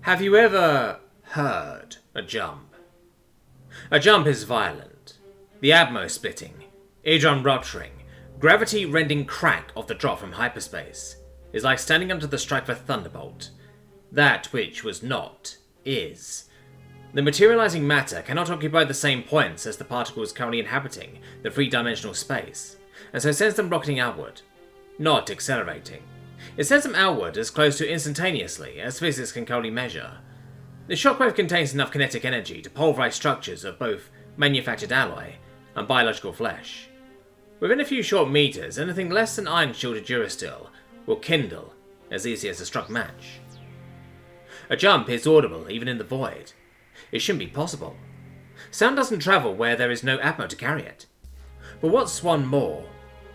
Have you ever heard a jump? A jump is violent. The atmos splitting, eardrum rupturing, gravity-rending crack of the drop from hyperspace is like standing under the strike of a thunderbolt. That which was not, is. The materializing matter cannot occupy the same points as the particles currently inhabiting the three-dimensional space, and so sends them rocketing outward, not accelerating. It sends them outward as close to instantaneously as physics can currently measure. The shockwave contains enough kinetic energy to pulverize structures of both manufactured alloy and biological flesh. Within a few short meters, anything less than iron-shielded durasteel will kindle as easy as a struck match. A jump is audible even in the void. It shouldn't be possible. Sound doesn't travel where there is no atmo to carry it. But what's one more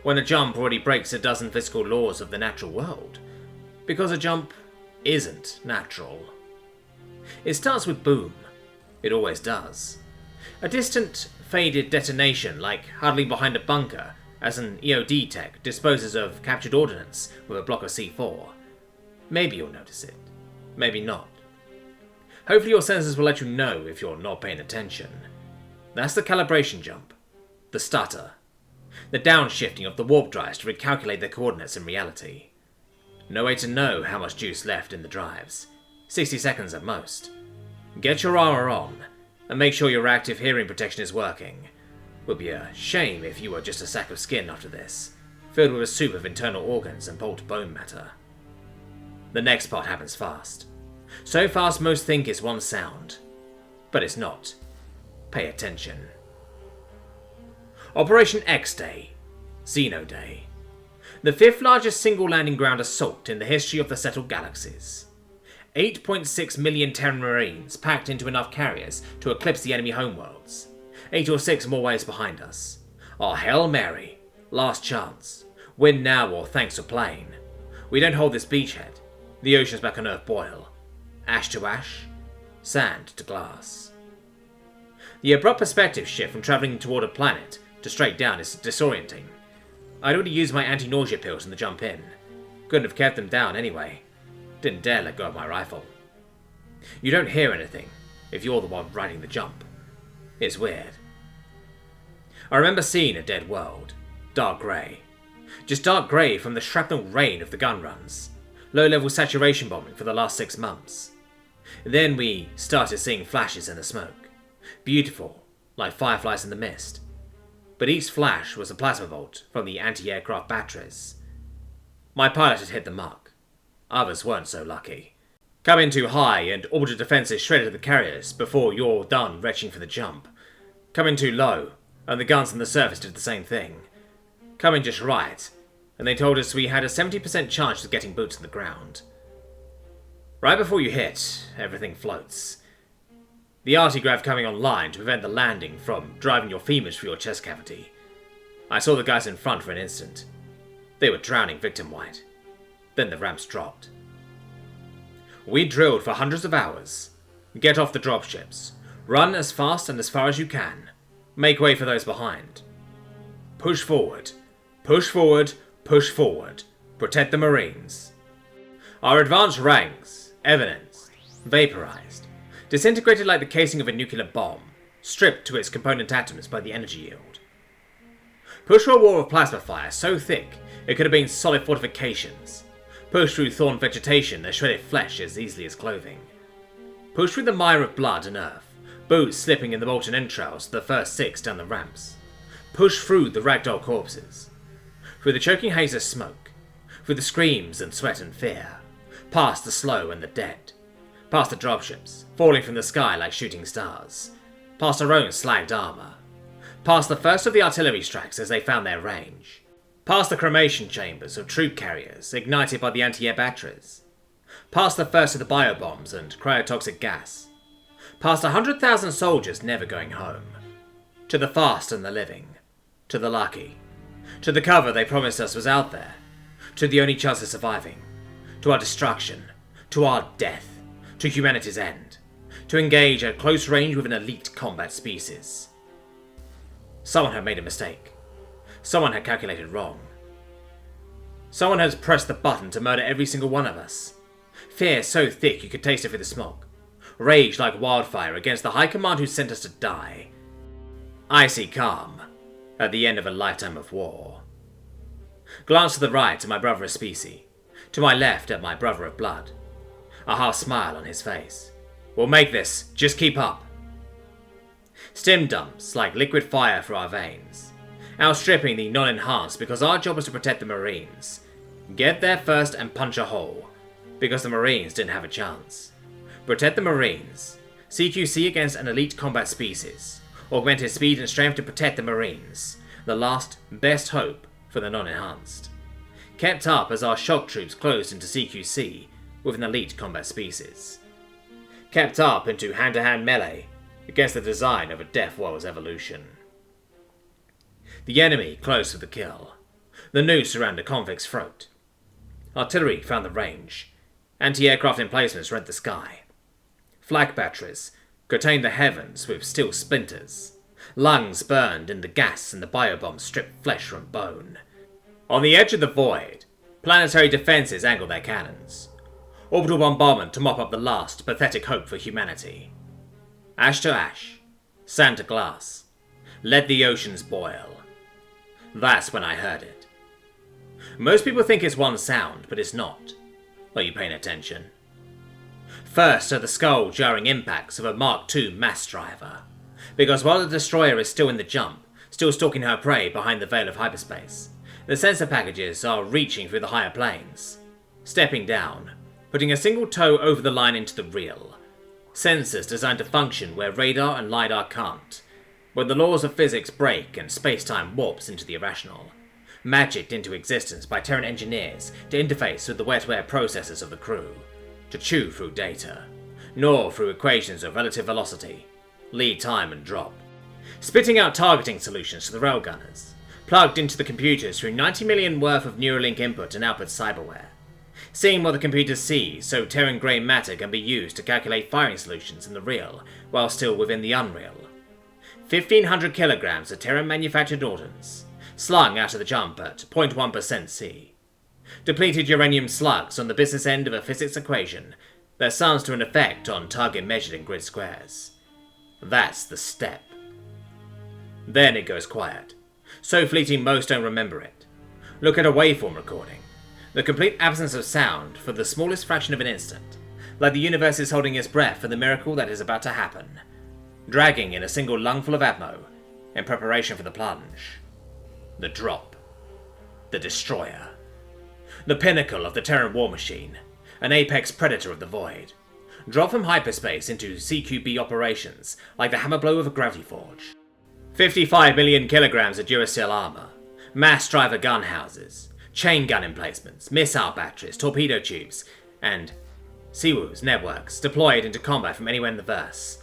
when a jump already breaks a dozen physical laws of the natural world? Because a jump isn't natural. It starts with boom. It always does. A distant, faded detonation like huddling behind a bunker as an EOD tech disposes of captured ordnance with a block of C4. Maybe you'll notice it. Maybe not. Hopefully your sensors will let you know if you're not paying attention. That's the calibration jump. The stutter. The downshifting of the warp drives to recalculate their coordinates in reality. No way to know how much juice left in the drives. 60 seconds at most. Get your armor on, and make sure your active hearing protection is working. Would be a shame if you were just a sack of skin after this, filled with a soup of internal organs and pulped bone matter. The next part happens fast. So fast most think it's one sound. But it's not. Pay attention. Operation X-Day. Xeno Day. The fifth largest single landing ground assault in the history of the settled galaxies. 8.6 million Terran Marines packed into enough carriers to eclipse the enemy homeworlds. 8 or 6 more waves behind us. Our Hail Mary. Last chance. Win now or thanks for playing. We don't hold this beachhead. The oceans back on Earth boil. Ash to ash. Sand to glass. The abrupt perspective shift from travelling toward a planet to straight down is disorienting. I'd already used my anti-nausea pills in the jump in. Couldn't have kept them down anyway. Didn't dare let go of my rifle. You don't hear anything if you're the one riding the jump. It's weird. I remember seeing a dead world. Dark grey. Just dark grey from the shrapnel rain of the gun runs. Low-level saturation bombing for the last 6 months. Then we started seeing flashes in the smoke. Beautiful, like fireflies in the mist. But each flash was a plasma bolt from the anti-aircraft batteries. My pilot had hit the mark. Others weren't so lucky. Come in too high and orbital defenses shredded the carriers before you're done retching for the jump. Come in too low, and the guns on the surface did the same thing. Come in just right, and they told us we had a 70% chance of getting boots on the ground. Right before you hit, everything floats. The artigrav coming online to prevent the landing from driving your femurs through your chest cavity. I saw the guys in front for an instant. They were drowning victim-wide. Then the ramps dropped. We drilled for hundreds of hours. Get off the dropships. Run as fast and as far as you can. Make way for those behind. Push forward. Push forward. Push forward. Protect the Marines. Our advanced ranks, evidenced, vaporized, disintegrated like the casing of a nuclear bomb, stripped to its component atoms by the energy yield. Push through a wall of plasma fire so thick it could have been solid fortifications. Push through thorn vegetation that shredded flesh as easily as clothing. Push through the mire of blood and earth, boots slipping in the molten entrails of the first 6 down the ramps. Push through the ragdoll corpses. Through the choking haze of smoke. Through the screams and sweat and fear. Past the slow and the dead. Past the dropships, falling from the sky like shooting stars. Past our own slagged armour. Past the first of the artillery strikes as they found their range. Past the cremation chambers of troop carriers ignited by the anti-air batteries. Past the first of the biobombs and cryotoxic gas. Past 100,000 soldiers never going home. To the fast and the living. To the lucky. To the cover they promised us was out there. To the only chance of surviving. To our destruction. To our death. To humanity's end. To engage at close range with an elite combat species. Someone had made a mistake. Someone had calculated wrong. Someone has pressed the button to murder every single one of us. Fear so thick you could taste it through the smoke. Rage like wildfire against the high command who sent us to die. Icy calm at the end of a lifetime of war. Glance to the right at my brother of species, to my left at my brother of blood. A half smile on his face. We'll make this, just keep up. Stim dumps like liquid fire through our veins, outstripping the non-enhanced because our job was to protect the Marines. Get there first and punch a hole, because the Marines didn't have a chance. Protect the Marines. CQC against an elite combat species. Augmented speed and strength to protect the Marines. The last, best hope for the non-enhanced. Kept up as our shock troops closed into CQC with an elite combat species. Kept up into hand-to-hand melee against the design of a Death World's evolution. The enemy close for the kill. The noose around the convict's throat. Artillery found the range. Anti-aircraft emplacements rent the sky. Flak batteries contained the heavens with steel splinters. Lungs burned in the gas and the biobombs stripped flesh from bone. On the edge of the void, planetary defenses angled their cannons. Orbital bombardment to mop up the last pathetic hope for humanity. Ash to ash, sand to glass, let the oceans boil. That's when I heard it. Most people think it's one sound, but it's not. Are you paying attention? First are the skull-jarring impacts of a Mark II mass driver, because while the destroyer is still in the jump, still stalking her prey behind the veil of hyperspace, the sensor packages are reaching through the higher planes, stepping down, putting a single toe over the line into the real. Sensors designed to function where radar and LiDAR can't, where the laws of physics break and space-time warps into the irrational, magicked into existence by Terran engineers to interface with the wetware processors of the crew, to chew through data, gnaw through equations of relative velocity, lead time and drop, spitting out targeting solutions to the railgunners, plugged into the computers through 90 million worth of Neuralink input and output cyberware, seeing what the computers see so Terran grey matter can be used to calculate firing solutions in the real while still within the unreal. 1,500 kilograms of Terran manufactured ordnance, slung out of the jump at 0.1% C. Depleted uranium slugs on the business end of a physics equation that sums to an effect on target measured in grid squares. That's the step. Then it goes quiet. So fleeting most don't remember it. Look at a waveform recording. The complete absence of sound for the smallest fraction of an instant, like the universe is holding its breath for the miracle that is about to happen, dragging in a single lungful of atmo in preparation for the plunge. The drop. The destroyer. The pinnacle of the Terran war machine, an apex predator of the void. Drop from hyperspace into CQB operations like the hammer blow of a gravity forge. 55 million kilograms of Duracell armor, mass driver gun houses, chain gun emplacements, missile batteries, torpedo tubes, and Siwoo's networks deployed into combat from anywhere in the verse.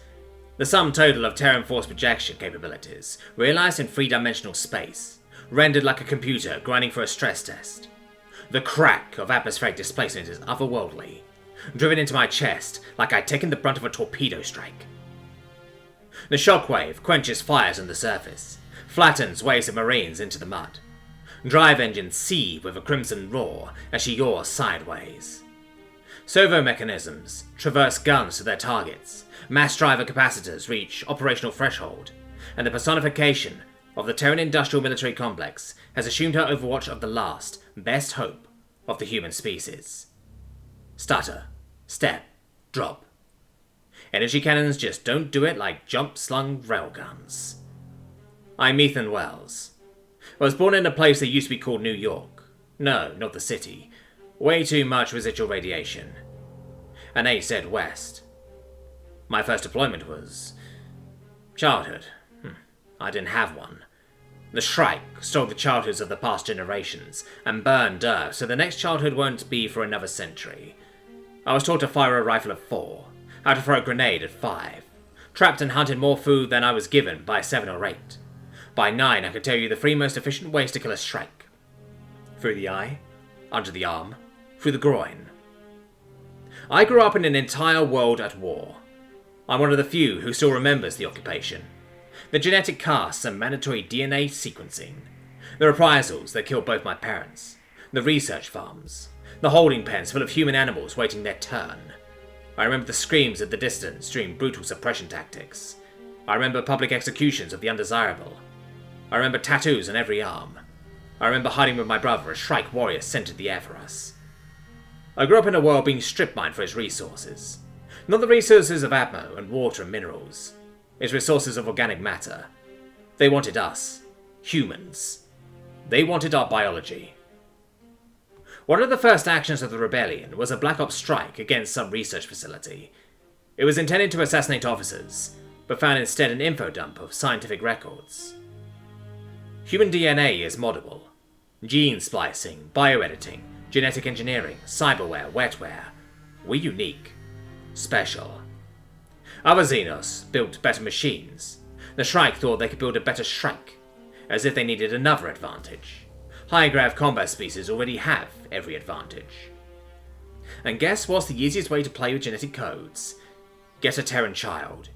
The sum total of Terran force projection capabilities, realized in three-dimensional space, rendered like a computer grinding for a stress test. The crack of atmospheric displacement is otherworldly, driven into my chest like I'd taken the brunt of a torpedo strike. The shockwave quenches fires on the surface, flattens waves of Marines into the mud. Drive engines seethe with a crimson roar as she yaws sideways. Servo mechanisms traverse guns to their targets, mass driver capacitors reach operational threshold, and the personification of the Terran industrial military complex has assumed her overwatch of the last, best hope of the human species. Stutter, step, drop. Energy cannons just don't do it like jump-slung railguns. I'm Ethan Wells. I was born in a place that used to be called New York. No, not the city. Way too much residual radiation. And A said west. My first deployment was childhood. I didn't have one. The Shrike stole the childhoods of the past generations and burned Earth, so the next childhood won't be for another century. I was taught to fire a rifle at 4, how to throw a grenade at 5, trapped and hunted more food than I was given by 7 or 8. By 9 I could tell you the 3 most efficient ways to kill a Shrike. Through the eye, under the arm, through the groin. I grew up in an entire world at war. I'm one of the few who still remembers the occupation. The genetic casts and mandatory DNA sequencing. The reprisals that killed both my parents. The research farms. The holding pens full of human animals waiting their turn. I remember the screams at the distance during brutal suppression tactics. I remember public executions of the undesirable. I remember tattoos on every arm. I remember hiding with my brother as Shrike warriors scented the air for us. I grew up in a world being strip-mined for its resources. Not the resources of ammo and water and minerals. Its resources of organic matter. They wanted us. Humans. They wanted our biology. One of the first actions of the rebellion was a Black Ops strike against some research facility. It was intended to assassinate officers, but found instead an info dump of scientific records. Human DNA is moddable. Gene splicing, bioediting, genetic engineering, cyberware, wetware. We're unique. Special. Other Xenos built better machines. The Shrike thought they could build a better Shrike, as if they needed another advantage. High-grav combat species already have every advantage. And guess what's the easiest way to play with genetic codes? Get a Terran child.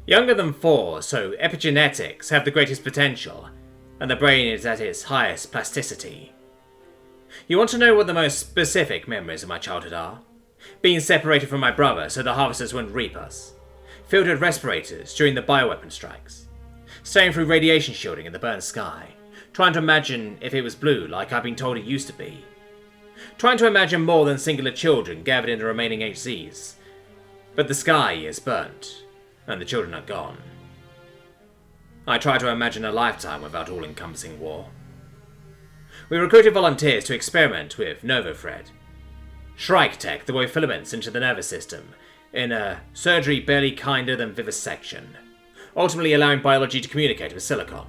Younger than 4, so epigenetics have the greatest potential, and the brain is at its highest plasticity. You want to know what the most specific memories of my childhood are? Being separated from my brother so the harvesters wouldn't reap us. Filtered respirators during the bioweapon strikes. Staying through radiation shielding in the burnt sky. Trying to imagine if it was blue like I've been told it used to be. Trying to imagine more than singular children gathered in the remaining HZs. But the sky is burnt, and the children are gone. I try to imagine a lifetime without all-encompassing war. We recruited volunteers to experiment with NovoFred. Shrike tech that wove filaments into the nervous system in a surgery barely kinder than vivisection, ultimately allowing biology to communicate with silicon.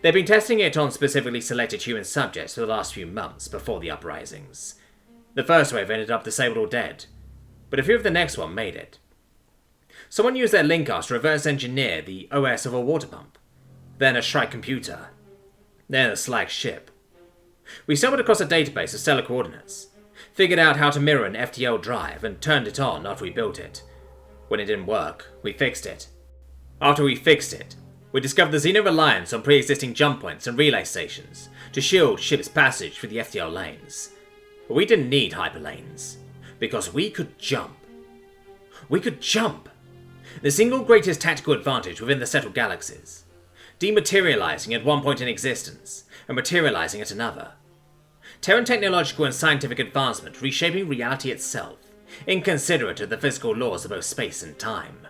They've been testing it on specifically selected human subjects for the last few months before the uprisings. The first wave ended up disabled or dead, but a few of the next one made it. Someone used their linkers to reverse engineer the OS of a water pump, then a Shrike computer, then a Slag ship. We stumbled across a database of stellar coordinates, figured out how to mirror an FTL drive and turned it on after we built it. When it didn't work, we fixed it. After we fixed it, we discovered the Xeno reliance on pre-existing jump points and relay stations to shield ships' passage through the FTL lanes. But we didn't need hyperlanes, because we could jump. We could jump! The single greatest tactical advantage within the settled galaxies. Dematerializing at one point in existence, and materializing at another. Terran technological and scientific advancement reshaping reality itself, inconsiderate of the physical laws of both space and time.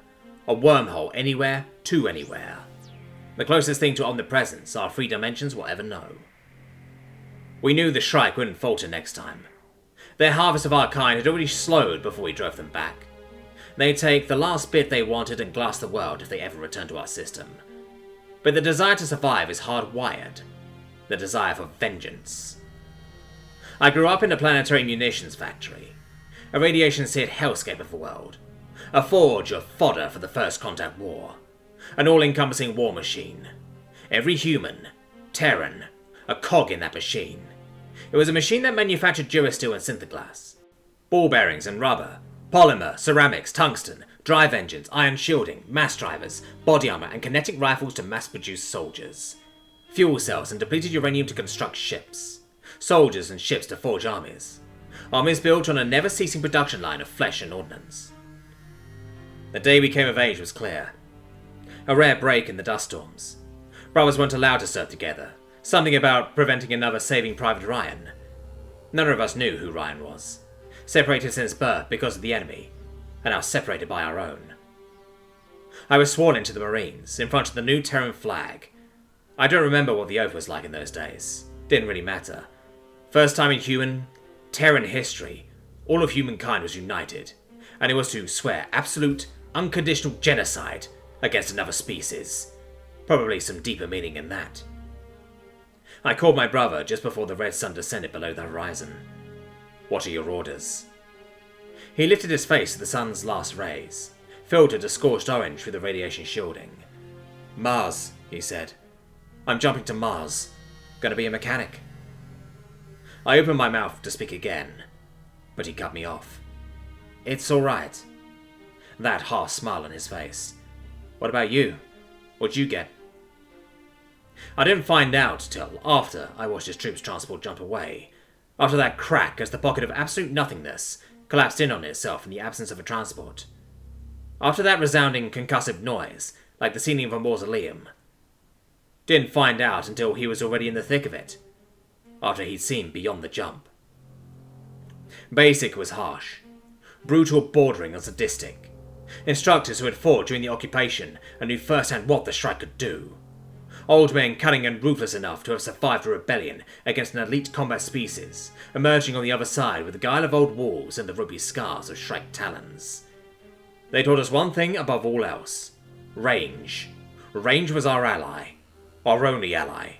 A wormhole anywhere to anywhere. The closest thing to omnipresence our 3 dimensions will ever know. We knew the Shrike wouldn't falter next time. Their harvest of our kind had already slowed before we drove them back. They'd take the last bit they wanted and glass the world if they ever returned to our system. But the desire to survive is hardwired. The desire for vengeance. I grew up in a planetary munitions factory. A radiation-seared hellscape of a world. A forge of fodder for the First Contact War. An all-encompassing war machine. Every human, Terran, a cog in that machine. It was a machine that manufactured durasteel and synthoglass. Ball bearings and rubber. Polymer, ceramics, tungsten, drive engines, iron shielding, mass drivers, body armor, and kinetic rifles to mass-produce soldiers. Fuel cells and depleted uranium to construct ships. Soldiers and ships to forge armies. Armies built on a never-ceasing production line of flesh and ordnance. The day we came of age was clear. A rare break in the dust storms. Brothers weren't allowed to serve together. Something about preventing another Saving Private Ryan. None of us knew who Ryan was. Separated since birth because of the enemy, and now separated by our own. I was sworn into the Marines, in front of the new Terran flag. I don't remember what the oath was like in those days. Didn't really matter. First time in human, Terran history, all of humankind was united, and it was to swear absolute, unconditional genocide against another species. Probably some deeper meaning in that. I called my brother just before the red sun descended below the horizon. What are your orders? He lifted his face to the sun's last rays, filtered a scorched orange through the radiation shielding. Mars, he said. I'm jumping to Mars. Gonna be a mechanic. I opened my mouth to speak again, but he cut me off. It's alright. That half smile on his face. What about you? What'd you get? I didn't find out till after I watched his troops transport jump away, After that crack as the pocket of absolute nothingness collapsed in on itself in the absence of a transport. After that resounding concussive noise, like the ceiling of a mausoleum. Didn't find out until he was already in the thick of it, after he'd seen beyond the jump. Basic was harsh, brutal bordering on sadistic. Instructors who had fought during the occupation and knew firsthand what the strike could do. Old men cunning and ruthless enough to have survived a rebellion against an elite combat species, emerging on the other side with the guile of old walls and the ruby scars of Shrike talons. They taught us one thing above all else. Range. Range was our ally. Our only ally.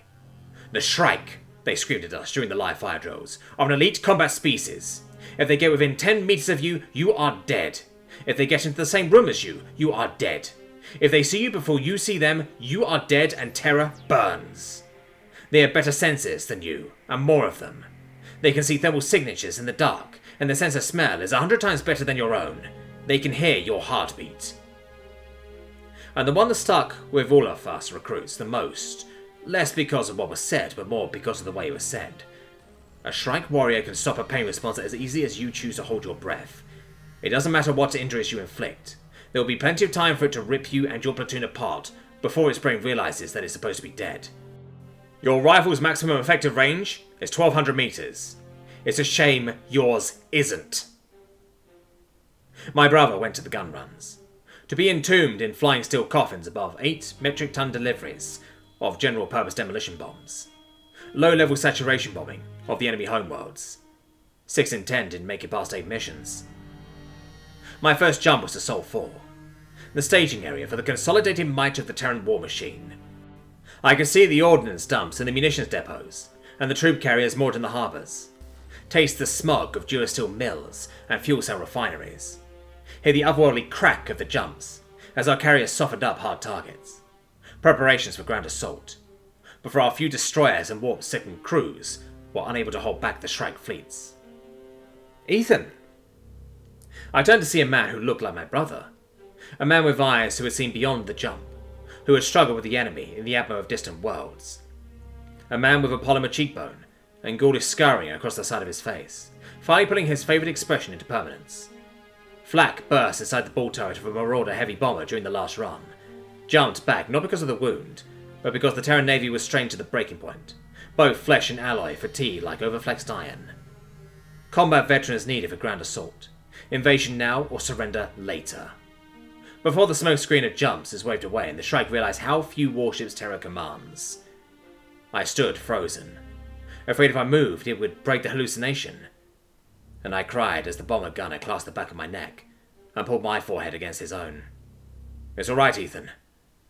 The Shrike, they screamed at us during the live fire drills, are an elite combat species. If they get within 10 meters of you, you are dead. If they get into the same room as you, you are dead. If they see you before you see them, you are dead and terror burns. They have better senses than you, and more of them. They can see thermal signatures in the dark, and their sense of smell is 100 times better than your own. They can hear your heartbeat. And the one that stuck with all of us recruits the most, less because of what was said, but more because of the way it was said. A Shrike warrior can stop a pain response as easily as you choose to hold your breath. It doesn't matter what injuries you inflict. There will be plenty of time for it to rip you and your platoon apart before its brain realizes that it's supposed to be dead. Your rifle's maximum effective range is 1200 meters. It's a shame yours isn't. My brother went to the gun runs. To be entombed in flying steel coffins above 8 metric ton deliveries of general purpose demolition bombs. Low-level saturation bombing of the enemy homeworlds. 6 in 10 didn't make it past 8 missions. My first jump was to Sol 4, the staging area for the consolidated might of the Terran war machine. I could see the ordnance dumps and the munitions depots, and the troop carriers moored in the harbours. Taste the smog of Durasteel mills and fuel cell refineries. Hear the otherworldly crack of the jumps as our carriers softened up hard targets. Preparations for ground assault. Before our few destroyers and warp-sickened crews were unable to hold back the Shrike fleets. Ethan! I turned to see a man who looked like my brother. A man with eyes who had seen beyond the jump, who had struggled with the enemy in the atmo of distant worlds. A man with a polymer cheekbone and ghoulish scarring across the side of his face, finally putting his favourite expression into permanence. Flak burst inside the ball turret of a Marauder heavy bomber during the last run. Jumped back not because of the wound, but because the Terran Navy was strained to the breaking point, both flesh and alloy fatigued like overflexed iron. Combat veterans needed for ground assault. Invasion now or surrender later. Before the smoke screen of jumps is waved away and the Shrike realised how few warships Terra commands. I stood frozen, afraid if I moved it would break the hallucination. And I cried as the bomber gunner clasped the back of my neck and pulled my forehead against his own. It's alright, Ethan.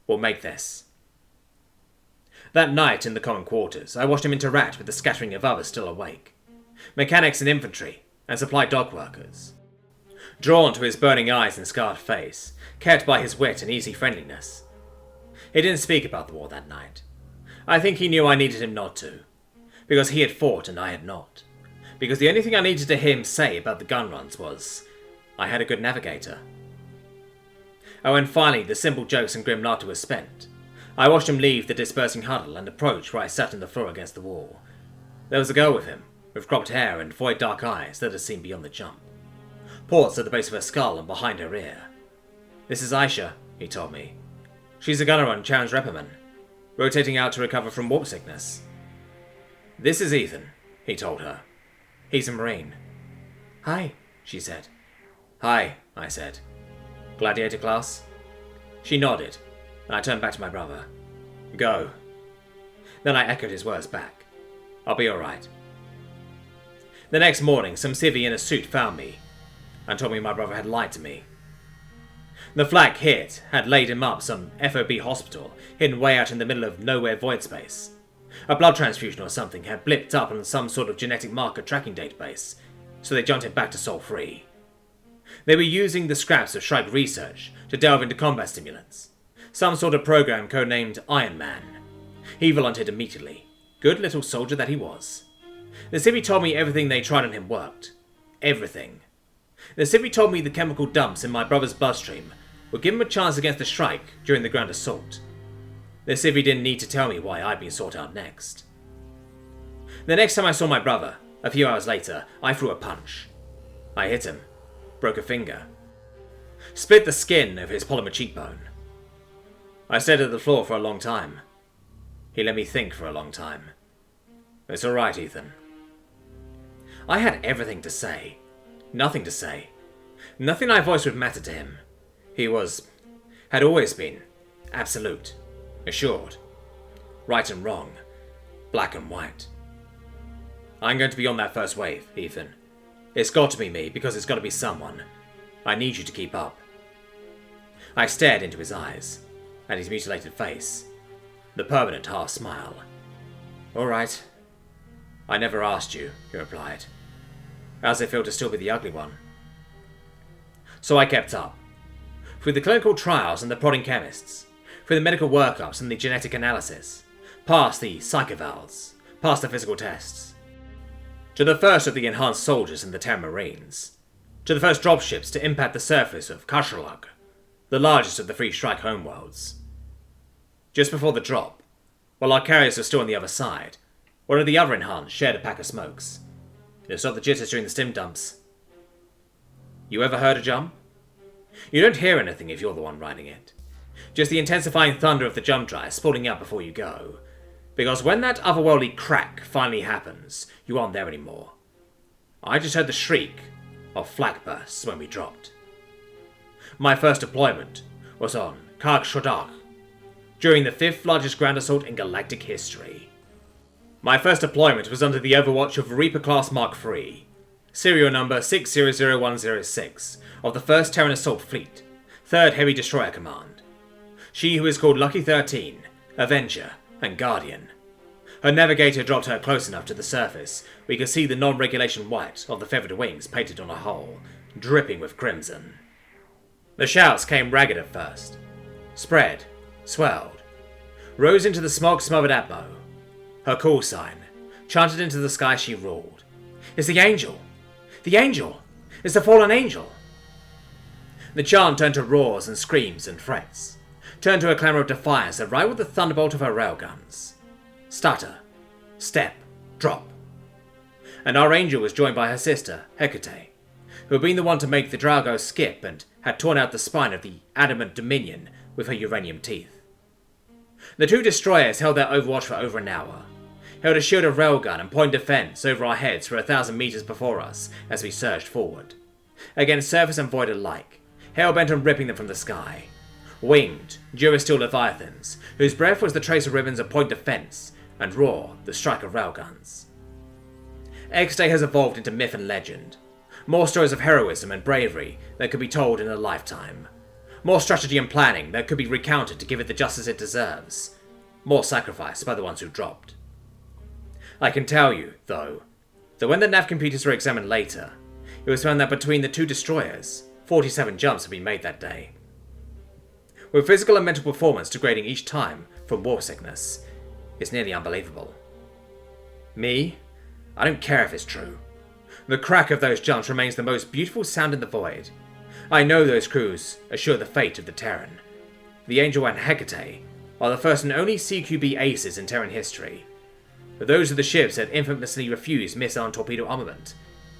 We'll make this. That night in the common quarters, I watched him interact with the scattering of others still awake. Mechanics and infantry, and supply dock workers. Drawn to his burning eyes and scarred face, kept by his wit and easy friendliness. He didn't speak about the war that night. I think he knew I needed him not to. Because he had fought and I had not. Because the only thing I needed to hear him say about the gun runs was, I had a good navigator. And when finally the simple jokes and grim laughter was spent, I watched him leave the dispersing huddle and approach where I sat on the floor against the wall. There was a girl with him, with cropped hair and void dark eyes that had seen beyond the jump. Ports at the base of her skull and behind her ear. This is Aisha, he told me. She's a gunner on Challenge Repperman, rotating out to recover from warp sickness. This is Ethan, he told her. He's a Marine. Hi, she said. Hi, I said. Gladiator class? She nodded, and I turned back to my brother. Go. Then I echoed his words back. I'll be alright. The next morning, some civvy in a suit found me, and told me my brother had lied to me. The flak hit had laid him up some FOB hospital, hidden way out in the middle of nowhere void space. A blood transfusion or something had blipped up on some sort of genetic marker tracking database, so they jumped it back to Sol 3. They were using the scraps of Shrike research to delve into combat stimulants. Some sort of program codenamed Iron Man. He volunteered immediately. Good little soldier that he was. The civvy told me everything they tried on him worked. Everything. The civvy told me the chemical dumps in my brother's bloodstream would give him a chance against the Shrike during the ground assault. The civvy didn't need to tell me why I'd been sought out next. The next time I saw my brother, A few hours later, I threw a punch. I hit him, broke a finger, split the skin of his polymer cheekbone. I stared at the floor for a long time. He let me think for a long time. It's alright, Ethan. I had everything to say. Nothing to say. Nothing I voiced would matter to him. He had always been, absolute, assured. Right and wrong, black and white. I'm going to be on that first wave, Ethan. It's got to be me, because it's got to be someone. I need you to keep up. I stared into his eyes, and his mutilated face, the permanent half smile. All right. I never asked you, he replied. How's it feel to still be the ugly one? So I kept up. Through the clinical trials and the prodding chemists, through the medical workups and the genetic analysis, past the psychovals, past the physical tests, to the first of the enhanced soldiers in the Terran Marines, to the first dropships to impact the surface of Kashralug, the largest of the Free Strike homeworlds. Just before the drop, while our carriers were still on the other side, one of the other enhanced shared a pack of smokes. It stopped the jitters during the stim dumps. You ever heard a jump? You don't hear anything if you're the one riding it. Just the intensifying thunder of the jump drive spawning out before you go. Because when that otherworldly crack finally happens, you aren't there anymore. I just heard the shriek of flak bursts when we dropped. My first deployment was on Kark Shodak, during the 5th largest ground assault in galactic history. My first deployment was under the overwatch of Reaper-class Mark III, serial number 600106, of the 1st Terran Assault Fleet, 3rd Heavy Destroyer Command. She who is called Lucky 13, Avenger, and Guardian. Her navigator dropped her close enough to the surface we could see the non-regulation white of the feathered wings painted on her hull, dripping with crimson. The shouts came ragged at first, spread, swelled, rose into the smoke-smothered atmo. Her call sign, chanted into the sky she roared. It's the angel! The angel! It's the fallen angel! The chant turned to roars and screams and threats, turned to a clamour of defiance that rivaled the thunderbolt of her railguns. Stutter, step, drop. And our angel was joined by her sister, Hecate, who had been the one to make the Drago skip and had torn out the spine of the adamant Dominion with her uranium teeth. The two destroyers held their overwatch for over an hour, held a shield of railgun and point defense over our heads for 1,000 meters before us as we surged forward, against surface and void alike, hell-bent on ripping them from the sky. Winged, Durasteel Leviathans, whose breath was the tracer ribbons of point defense, and roar the strike of railguns. X-Day has evolved into myth and legend. More stories of heroism and bravery that could be told in a lifetime. More strategy and planning that could be recounted to give it the justice it deserves. More sacrifice by the ones who dropped. I can tell you, though, that when the nav computers were examined later, it was found that between the two destroyers, 47 jumps had been made that day. With physical and mental performance degrading each time from war sickness, it's nearly unbelievable. Me? I don't care if it's true. The crack of those jumps remains the most beautiful sound in the void. I know those crews assure the fate of the Terran. The Angel and Hecate are the first and only CQB aces in Terran history. But those are the ships that infamously refused missile and torpedo armament.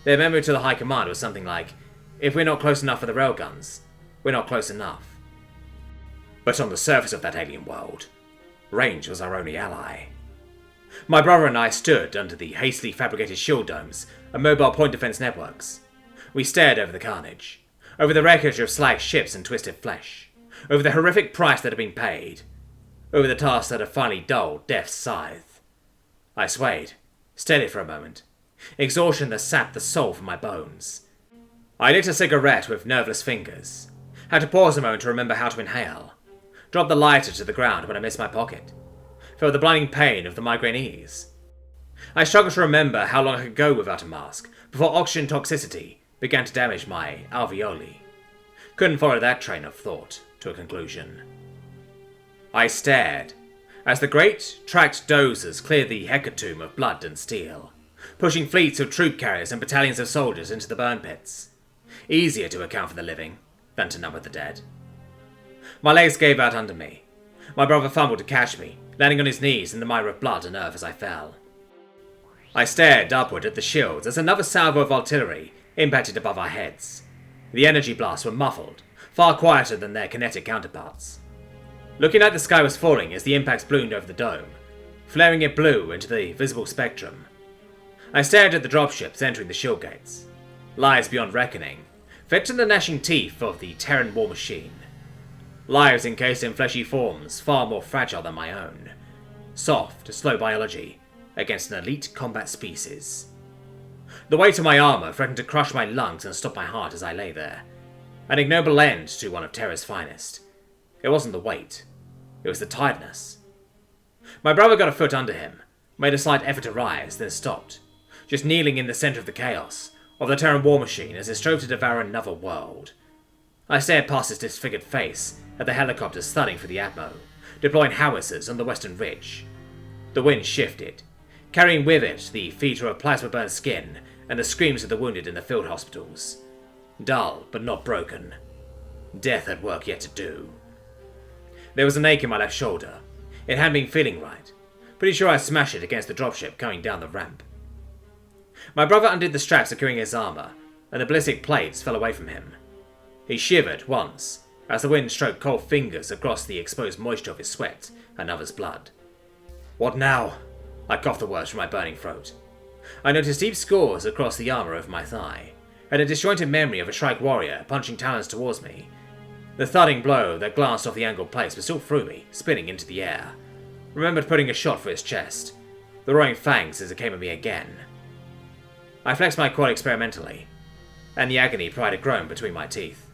Their memo to the High Command was something like, if we're not close enough for the railguns, we're not close enough. But on the surface of that alien world, range was our only ally. My brother and I stood under the hastily fabricated shield domes and mobile point defense networks. We stared over the carnage, over the wreckage of slag ships and twisted flesh, over the horrific price that had been paid, over the task that had finally dulled death's scythe. I swayed, steadied for a moment, exhaustion that sapped the soul from my bones. I lit a cigarette with nerveless fingers, had to pause a moment to remember how to inhale, dropped the lighter to the ground when I missed my pocket, felt the blinding pain of the migrainese. I struggled to remember how long I could go without a mask before oxygen toxicity began to damage my alveoli. Couldn't follow that train of thought to a conclusion. I stared as the great tracked dozers cleared the hecatomb of blood and steel, pushing fleets of troop carriers and battalions of soldiers into the burn pits. Easier to account for the living than to number the dead. My legs gave out under me. My brother fumbled to catch me, landing on his knees in the mire of blood and earth as I fell. I stared upward at the shields as another salvo of artillery impacted above our heads. The energy blasts were muffled, far quieter than their kinetic counterparts. Looking like the sky was falling as the impacts bloomed over the dome, flaring it blue into the visible spectrum. I stared at the dropships entering the shield gates. Lives beyond reckoning, fed to the gnashing teeth of the Terran war machine. Lives encased in fleshy forms far more fragile than my own. Soft, slow biology against an elite combat species. The weight of my armour threatened to crush my lungs and stop my heart as I lay there. An ignoble end to one of Terra's finest. It wasn't the weight. It was the tiredness. My brother got a foot under him, made a slight effort to rise, then stopped, just kneeling in the centre of the chaos of the Terran war machine as it strove to devour another world. I stared past his disfigured face at the helicopters thudding for the Atmo, deploying howitzers on the western ridge. The wind shifted, carrying with it the fever of plasma-burned skin and the screams of the wounded in the field hospitals. Dull, but not broken. Death had work yet to do. There was an ache in my left shoulder. It hadn't been feeling right. Pretty sure I smashed it against the dropship coming down the ramp. My brother undid the straps securing his armour, and the ballistic plates fell away from him. He shivered once, as the wind stroked cold fingers across the exposed moisture of his sweat and others' blood. What now? I coughed the words from my burning throat. I noticed deep scores across the armour over my thigh, and a disjointed memory of a Shrike warrior punching talons towards me. The thudding blow that glanced off the angled plates was still through me, spinning into the air. Remembered putting a shot for his chest, the roaring fangs as it came at me again. I flexed my quad experimentally, and the agony pried a groan between my teeth.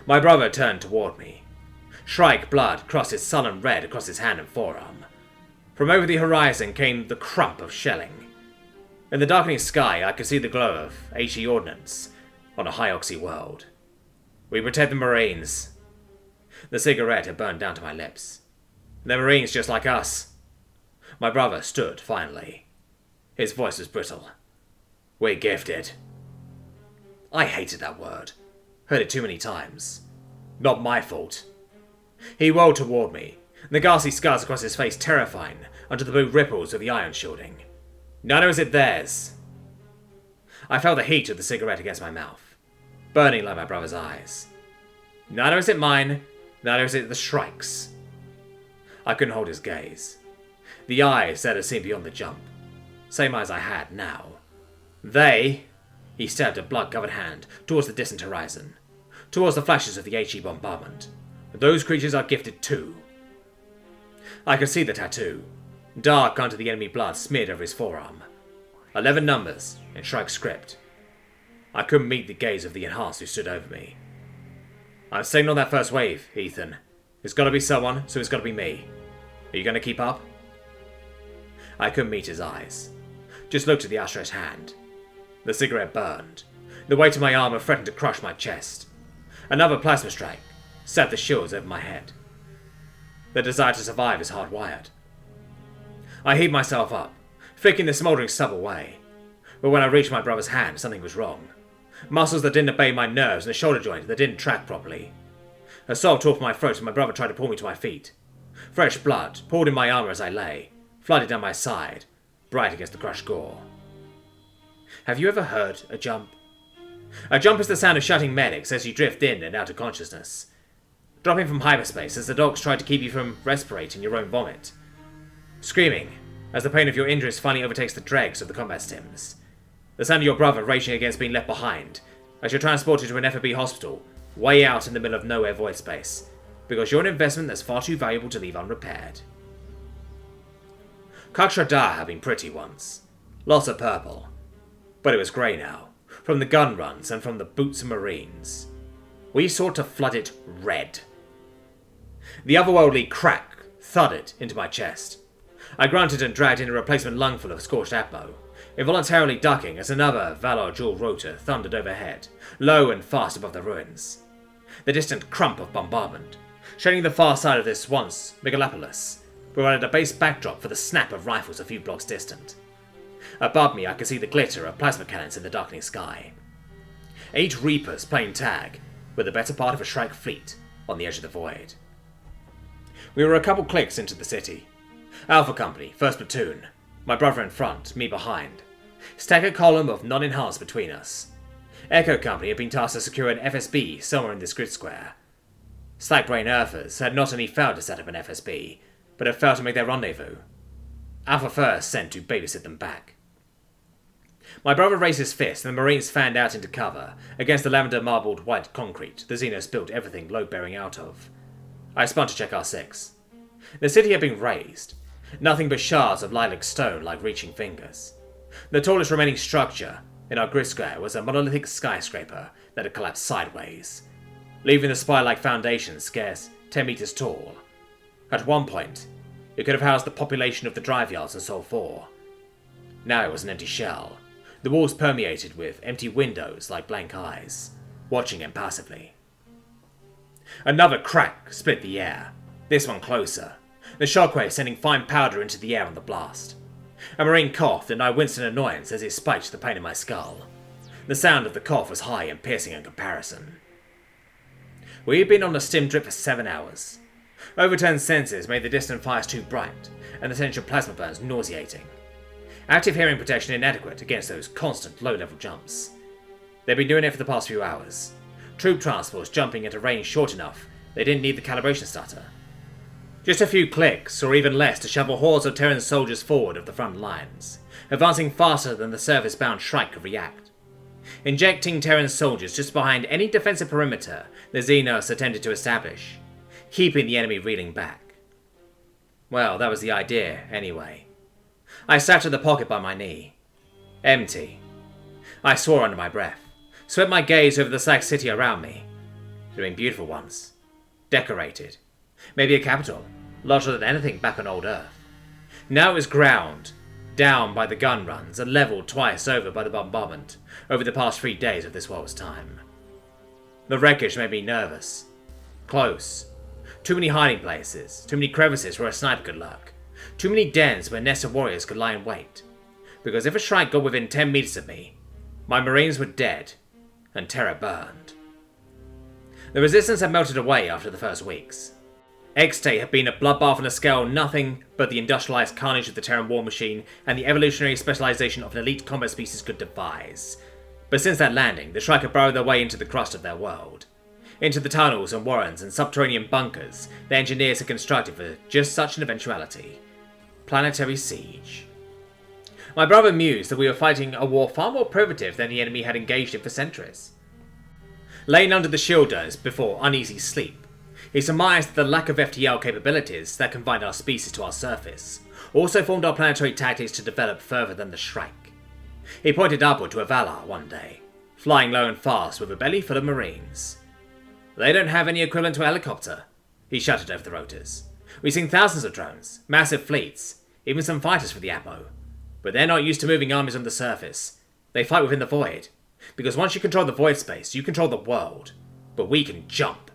My brother turned toward me. Shrike blood crossed his sullen red across his hand and forearm. From over the horizon came the crump of shelling. In the darkening sky, I could see the glow of HE ordnance on a high-oxy world. We protect the Marines. The cigarette had burned down to my lips. They're Marines just like us. My brother stood, finally. His voice was brittle. We're gifted. I hated that word. Heard it too many times. Not my fault. He rolled toward me, the ghastly scars across his face terrifying under the blue ripples of the ion shielding. Neither is it theirs. I felt the heat of the cigarette against my mouth, burning like my brother's eyes. Neither is it mine, neither is it the Shrike's. I couldn't hold his gaze. The eyes that had seen beyond the jump. Same eyes I had now. They... He stabbed a blood-covered hand towards the distant horizon, towards the flashes of the HE bombardment. Those creatures are gifted too. I could see the tattoo, dark under the enemy blood smeared over his forearm. 11 numbers in Shrike script. I couldn't meet the gaze of the enhanced who stood over me. I'm staying on that first wave, Ethan. It's gotta be someone, so it's gotta be me. Are you gonna keep up? I couldn't meet his eyes. Just looked at the outstretched hand. The cigarette burned. The weight of my armour threatened to crush my chest. Another plasma strike stabbed the shields over my head. The desire to survive is hardwired. I heaved myself up, flicking the smouldering stub away. But when I reached my brother's hand, something was wrong. Muscles that didn't obey my nerves and a shoulder joint that didn't track properly. A sob tore from my throat and my brother tried to pull me to my feet. Fresh blood poured in my armour as I lay, flooded down my side, bright against the crushed gore. Have you ever heard a jump? A jump is the sound of shouting medics as you drift in and out of consciousness. Dropping from hyperspace as the dogs try to keep you from respirating your own vomit. Screaming as the pain of your injuries finally overtakes the dregs of the combat stims. The sound of your brother raging against being left behind as you're transported to an FOB hospital way out in the middle of nowhere void space because you're an investment that's far too valuable to leave unrepaired. Kakshadar had been pretty once. Lots of purple. But it was grey now, from the gun runs and from the boots of Marines. We sought to flood it red. The otherworldly crack thudded into my chest. I grunted and dragged in a replacement lungful of scorched Atmo, involuntarily ducking as another Valor dual rotor thundered overhead, low and fast above the ruins. The distant crump of bombardment, shading the far side of this once megalopolis, provided a base backdrop for the snap of rifles a few blocks distant. Above me I could see the glitter of plasma cannons in the darkening sky. 8 Reapers playing tag with the better part of a Shrike fleet on the edge of the void. We were a couple clicks into the city. Alpha Company, 1st Platoon. My brother in front, me behind. Staggered column of non-enhanced between us. Echo Company had been tasked to secure an FSB somewhere in this grid square. Slack-brain Earthers had not only failed to set up an FSB, but had failed to make their rendezvous. Alpha First sent to babysit them back. My brother raised his fist, and the Marines fanned out into cover, against the lavender marbled white concrete the Xenos built everything load-bearing out of. I spun to check our 6. The city had been razed. Nothing but shards of lilac stone like reaching fingers. The tallest remaining structure in our grid square was a monolithic skyscraper that had collapsed sideways, leaving the spire-like foundation scarce 10 meters tall. At one point, it could have housed the population of the drive yards in Sol 4. Now it was an empty shell, the walls permeated with empty windows like blank eyes, watching impassively. Another crack split the air, this one closer, the shockwave sending fine powder into the air on the blast. A Marine coughed, and I winced in annoyance as it spiked the pain in my skull. The sound of the cough was high and piercing in comparison. We had been on a stim drip for 7 hours. Overturned sensors made the distant fires too bright, and the potential plasma burns nauseating. Active hearing protection inadequate against those constant low-level jumps. They'd been doing it for the past few hours. Troop transports jumping at a range short enough they didn't need the calibration starter. Just a few clicks, or even less, to shovel hordes of Terran soldiers forward of the front lines, advancing faster than the surface-bound Shrike could react. Injecting Terran soldiers just behind any defensive perimeter the Xenos attempted to establish, keeping the enemy reeling back. Well, that was the idea, anyway. I sat at the pocket by my knee. Empty. I swore under my breath, swept my gaze over the slack city around me. There had been beautiful ones. Decorated. Maybe a capital, larger than anything back on old Earth. Now it was ground down by the gun runs and leveled twice over by the bombardment over the past 3 days of this world's time. The wreckage made me nervous. Close. Too many hiding places, too many crevices where a sniper could lurk, too many dens where nests of warriors could lie in wait. Because if a Shrike got within 10 meters of me, my Marines were dead, and terror burned. The resistance had melted away after the first weeks. X-Day had been a bloodbath on a scale nothing but the industrialized carnage of the Terran war machine and the evolutionary specialization of an elite combat species could devise. But since that landing, the Shrike had burrowed their way into the crust of their world. Into the tunnels and warrens and subterranean bunkers the engineers had constructed for just such an eventuality. Planetary siege. My brother mused that we were fighting a war far more primitive than the enemy had engaged in for centuries. Laying under the shield domes before uneasy sleep, he surmised that the lack of FTL capabilities that confined our species to our surface also formed our planetary tactics to develop further than the Shrike. He pointed upward to a Valar one day, flying low and fast with a belly full of Marines. "They don't have any equivalent to a helicopter," he shouted over the rotors. "We've seen thousands of drones, massive fleets, even some fighters for the ammo. But they're not used to moving armies on the surface. They fight within the void. Because once you control the void space, you control the world. But we can jump.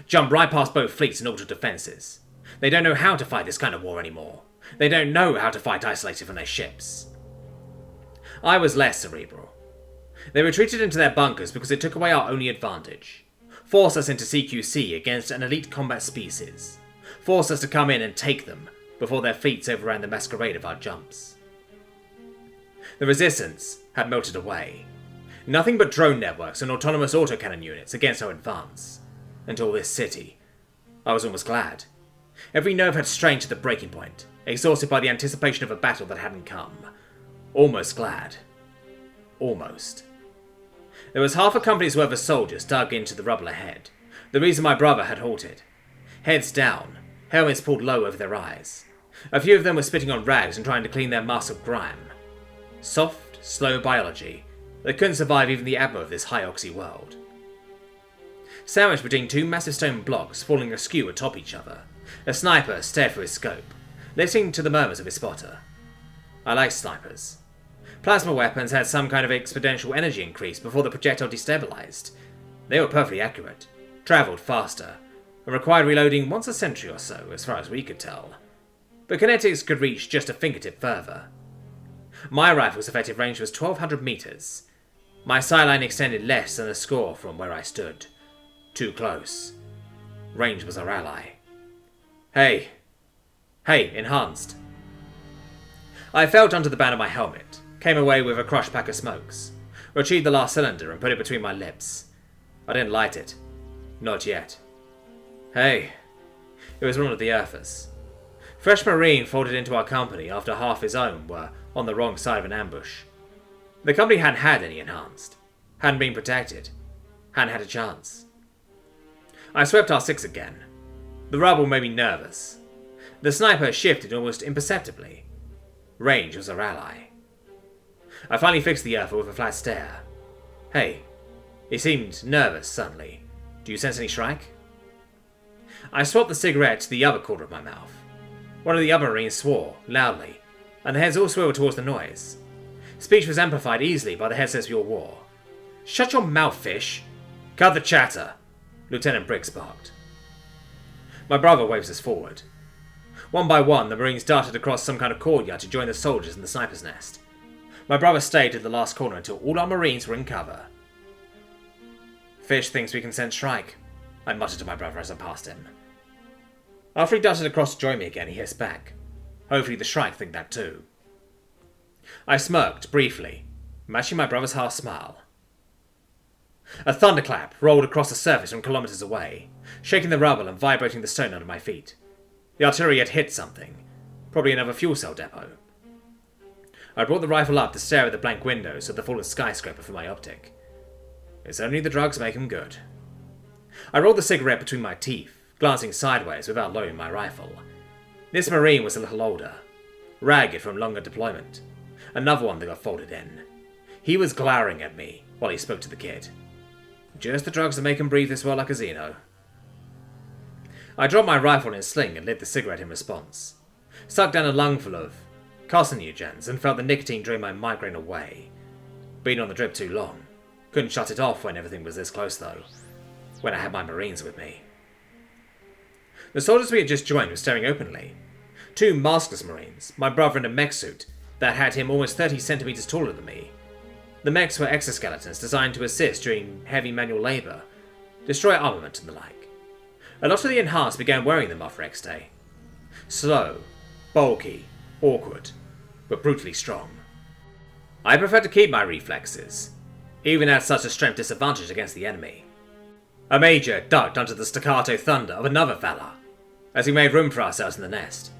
Jump right past both fleets and orbital defenses. They don't know how to fight this kind of war anymore. They don't know how to fight isolated from their ships." I was less cerebral. They retreated into their bunkers because it took away our only advantage. Forced us into CQC against an elite combat species. Forced us to come in and take them before their fleets overran the masquerade of our jumps. The resistance had melted away. Nothing but drone networks and autonomous autocannon units against our advance. Until this city. I was almost glad. Every nerve had strained to the breaking point, exhausted by the anticipation of a battle that hadn't come. Almost glad. Almost. There was half a company's worth of soldiers dug into the rubble ahead, the reason my brother had halted. Heads down, helmets pulled low over their eyes. A few of them were spitting on rags and trying to clean their masks of grime. Soft, slow biology that couldn't survive even the Admiral of this high-oxy world. Sandwiched between 2 massive stone blocks falling askew atop each other, a sniper stared through his scope, listening to the murmurs of his spotter. I liked snipers. Plasma weapons had some kind of exponential energy increase before the projectile destabilized. They were perfectly accurate, travelled faster, and required reloading once a century or so, as far as we could tell. But kinetics could reach just a fingertip further. My rifle's effective range was 1,200 meters. My sideline extended less than a score from where I stood. Too close. Range was our ally. Hey, enhanced. I felt under the band of my helmet, came away with a crushed pack of smokes, retrieved the last cylinder and put it between my lips. I didn't light it. Not yet. Hey. It was one of the Earthers. Fresh Marine folded into our company after half his own were on the wrong side of an ambush. The company hadn't had any enhanced, hadn't been protected, hadn't had a chance. I swept our six again. The rubble made me nervous. The sniper shifted almost imperceptibly. Range was our ally. I finally fixed the Earther with a flat stare. Hey. He seemed nervous suddenly. Do you sense any strike? I swapped the cigarette to the other corner of my mouth. One of the other Marines swore, loudly, and the heads all swiveled towards the noise. Speech was amplified easily by the headsets we all wore. Shut your mouth, fish! Cut the chatter! Lieutenant Briggs barked. My brother waves us forward. One by one, the Marines darted across some kind of courtyard to join the soldiers in the sniper's nest. My brother stayed at the last corner until all our Marines were in cover. Fish thinks we can sense strike, I muttered to my brother as I passed him. After he darted across to join me again, he hissed back. Hopefully the Shrike think that too. I smirked, briefly, matching my brother's half smile. A thunderclap rolled across the surface from kilometers away, shaking the rubble and vibrating the stone under my feet. The artillery had hit something, probably another fuel cell depot. I brought the rifle up to stare at the blank windows of the fallen skyscraper for my optic. It's only the drugs make 'em good. I rolled the cigarette between my teeth, glancing sideways without lowering my rifle. This Marine was a little older, ragged from longer deployment. Another one that got folded in. He was glowering at me while he spoke to the kid. Just the drugs that make him breathe this well like a Xeno. I dropped my rifle in his sling and lit the cigarette in response. Sucked down a lungful of carcinogens and felt the nicotine drain my migraine away. Been on the drip too long. Couldn't shut it off when everything was this close though. When I had my Marines with me. The soldiers we had just joined were staring openly. Two maskless Marines, my brother in a mech suit that had him almost 30 centimeters taller than me. The mechs were exoskeletons designed to assist during heavy manual labor, destroy armament and the like. A lot of the enhanced began wearing them after X Day. Slow, bulky, awkward, but brutally strong. I prefer to keep my reflexes, even at such a strength disadvantage against the enemy. A major ducked under the staccato thunder of another fella, as we made room for ourselves in the nest.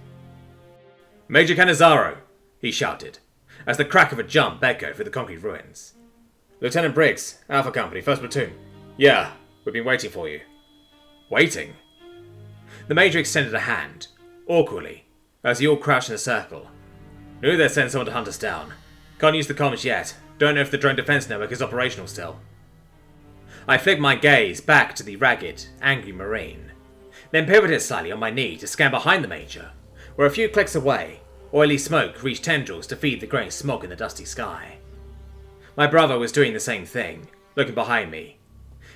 Major Canizaro, he shouted, as the crack of a jump echoed through the concrete ruins. Lieutenant Briggs, Alpha Company, 1st Platoon. Yeah, we've been waiting for you. Waiting? The Major extended a hand, awkwardly, as he all crouched in a circle. Knew they'd send someone to hunt us down. Can't use the comms yet. Don't know if the drone defense network is operational still. I flicked my gaze back to the ragged, angry Marine, then pivoted slightly on my knee to scan behind the Major, where a few clicks away, oily smoke reached tendrils to feed the grey smog in the dusty sky. My brother was doing the same thing, looking behind me.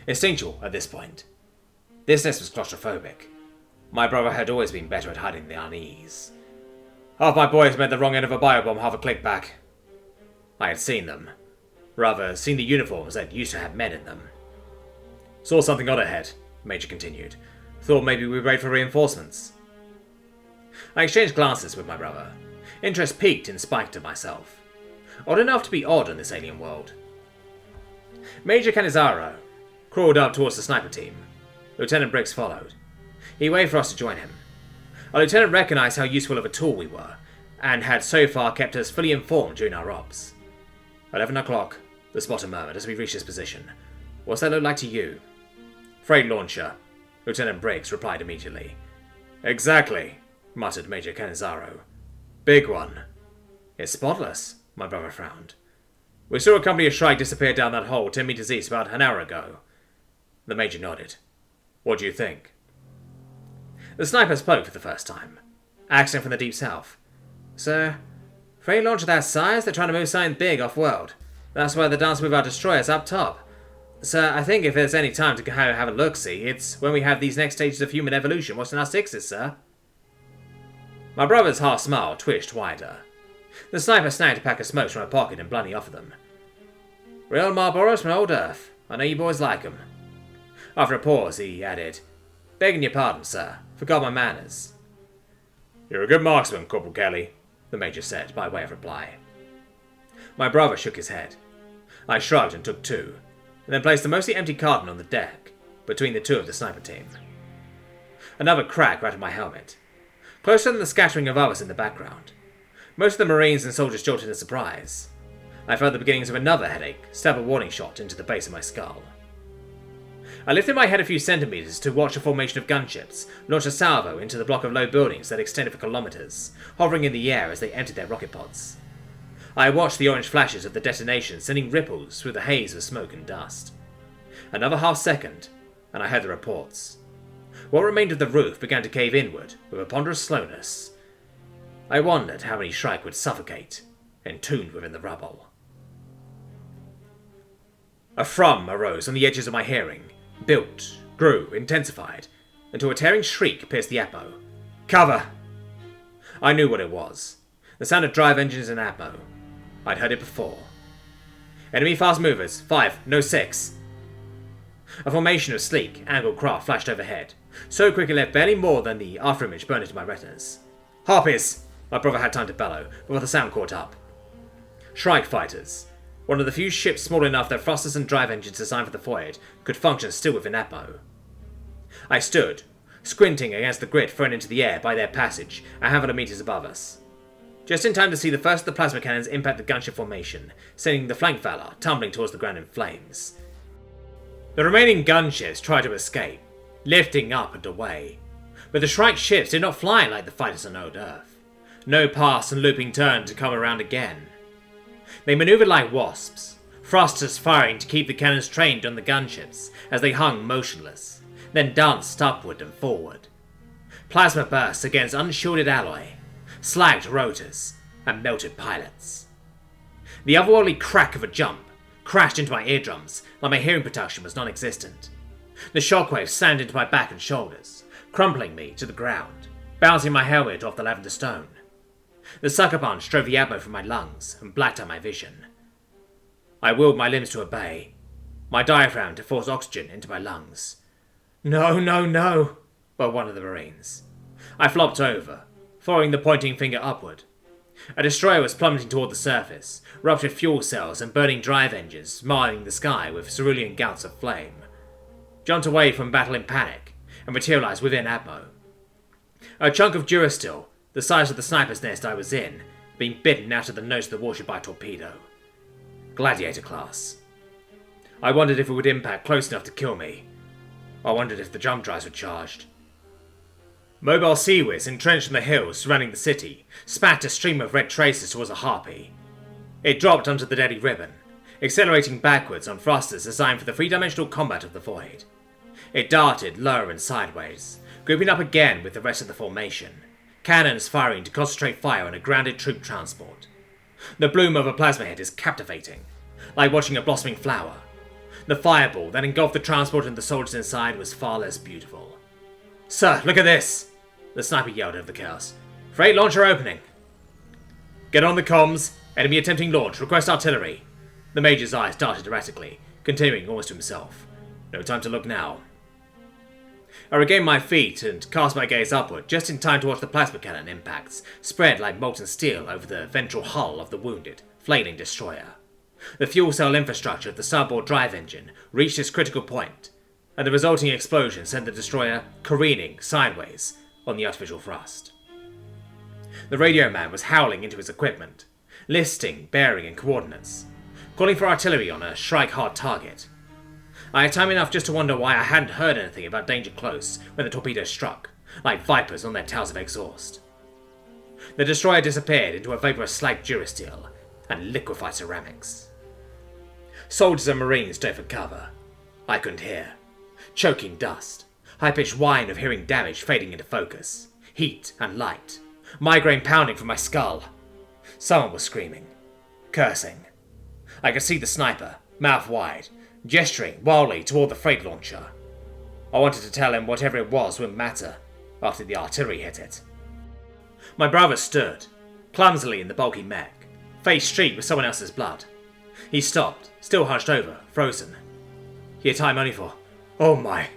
Instinctual at this point. This nest was claustrophobic. My brother had always been better at hiding the unease. Half my boys met the wrong end of a biobomb half a click back. I had seen them. Rather, seen the uniforms that used to have men in them. Saw something odd ahead, the Major continued. Thought maybe we'd wait for reinforcements. I exchanged glances with my brother. Interest piqued in spite of myself. Odd enough to be odd in this alien world. Major Canizaro crawled up towards the sniper team. Lieutenant Briggs followed. He waved for us to join him. Our lieutenant recognized how useful of a tool we were, and had so far kept us fully informed during our ops. 11 o'clock, the spotter murmured as we reached his position. What's that look like to you? Freight launcher, Lieutenant Briggs replied immediately. Exactly, muttered Major Canizaro. Big one. It's spotless, my brother frowned. We saw a company of Shrike disappear down that hole 10 meters east about an hour ago. The Major nodded. What do you think? The sniper spoke for the first time. Accent from the deep south. Sir, freight launcher that size, they're trying to move something big off-world. That's why the dance move our destroyers up top. Sir, I think if there's any time to have a look-see, it's when we have these next stages of human evolution watching our sixes, sir. My brother's half smile twitched wider. The sniper snagged a pack of smokes from her pocket and bluntly offered them. Real Marlboros from old Earth. I know you boys like 'em. After a pause, he added, Begging your pardon, sir. Forgot my manners. You're a good marksman, Corporal Kelly, the Major said by way of reply. My brother shook his head. I shrugged and took two, and then placed the mostly empty carton on the deck, between the two of the sniper team. Another crack rattled my helmet, closer than the scattering of others in the background. Most of the Marines and soldiers jolted in surprise. I felt the beginnings of another headache stab a warning shot into the base of my skull. I lifted my head a few centimeters to watch a formation of gunships launch a salvo into the block of low buildings that extended for kilometers, hovering in the air as they emptied their rocket pods. I watched the orange flashes of the detonation sending ripples through the haze of smoke and dust. Another half second, and I heard the reports. What remained of the roof began to cave inward with a ponderous slowness. I wondered how many Shrike would suffocate, entombed within the rubble. A thrum arose on the edges of my hearing, built, grew, intensified, until a tearing shriek pierced the atmo. Cover! I knew what it was. The sound of drive engines and atmo. I'd heard it before. Enemy fast movers, 5, no 6. A formation of sleek, angled craft flashed overhead, so quick it left barely more than the afterimage burned into my retinas. Harpies! My brother had time to bellow, before the sound caught up. Shrike fighters. One of the few ships small enough that thrusters and drive engines designed for the void could function still within atmo. I stood, squinting against the grid thrown into the air by their passage a handful of meters above us. Just in time to see the first of the plasma cannons impact the gunship formation, sending the flank Valor tumbling towards the ground in flames. The remaining gunships tried to escape, lifting up and away, but the Shrike ships did not fly like the fighters on old Earth. No pass and looping turn to come around again. They maneuvered like wasps, thrusters firing to keep the cannons trained on the gunships as they hung motionless, then danced upward and forward. Plasma bursts against unshielded alloy, slagged rotors, and melted pilots. The otherworldly crack of a jump crashed into my eardrums like my hearing protection was non-existent. The shockwave slammed into my back and shoulders, crumpling me to the ground, bouncing my helmet off the lavender stone. The sucker punch drove the atmo from my lungs and blacked out my vision. I willed my limbs to obey, my diaphragm to force oxygen into my lungs. No, no, no, but one of the Marines. I flopped over, following the pointing finger upward. A destroyer was plummeting toward the surface, ruptured fuel cells and burning drive engines, marring the sky with cerulean gouts of flame. Jumped away from battle in panic, and materialized within atmo. A chunk of Durasteel, the size of the sniper's nest I was in, being bitten out of the nose of the warship by a torpedo. Gladiator class. I wondered if it would impact close enough to kill me. I wondered if the jump drives were charged. Mobile Seawiz, entrenched in the hills surrounding the city, spat a stream of red traces towards a harpy. It dropped onto the deadly ribbon, accelerating backwards on thrusters designed for the three-dimensional combat of the void. It darted lower and sideways, grouping up again with the rest of the formation, cannons firing to concentrate fire on a grounded troop transport. The bloom of a plasma head is captivating, like watching a blossoming flower. The fireball that engulfed the transport and the soldiers inside was far less beautiful. "Sir, look at this!" the sniper yelled over the chaos. "Freight launcher opening." "Get on the comms. Enemy attempting launch. Request artillery." The Major's eyes darted erratically, continuing almost to himself. No time to look now. I regained my feet and cast my gaze upward, just in time to watch the plasma cannon impacts spread like molten steel over the ventral hull of the wounded, flailing destroyer. The fuel cell infrastructure of the starboard drive engine reached its critical point, and the resulting explosion sent the destroyer careening sideways on the artificial thrust. The radio man was howling into his equipment, listing bearing and coordinates, calling for artillery on a Shrike-hard target. I had time enough just to wonder why I hadn't heard anything about danger close when the torpedo struck, like vipers on their tails of exhaust. The destroyer disappeared into a vaporous slag Durasteel and liquefied ceramics. Soldiers and Marines dove for cover. I couldn't hear. Choking dust, high-pitched whine of hearing damage fading into focus, heat and light, migraine pounding from my skull. Someone was screaming, cursing. I could see the sniper, mouth wide, gesturing wildly toward the freight launcher. I wanted to tell him whatever it was wouldn't matter after the artillery hit it. My brother stood, clumsily in the bulky mech, face streaked with someone else's blood. He stopped, still hunched over, frozen. He had time only for, "Oh my."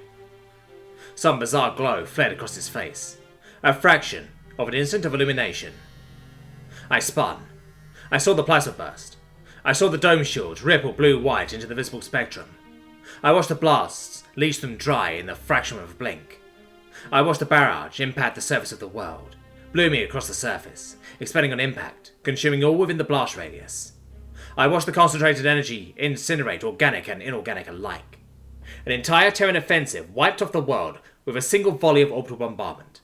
Some bizarre glow flared across his face, a fraction of an instant of illumination. I spun. I saw the plasma burst. I saw the dome shields ripple blue-white into the visible spectrum. I watched the blasts leach them dry in the fraction of a blink. I watched the barrage impact the surface of the world, blooming across the surface, expanding on impact, consuming all within the blast radius. I watched the concentrated energy incinerate organic and inorganic alike. An entire Terran offensive wiped off the world with a single volley of orbital bombardment.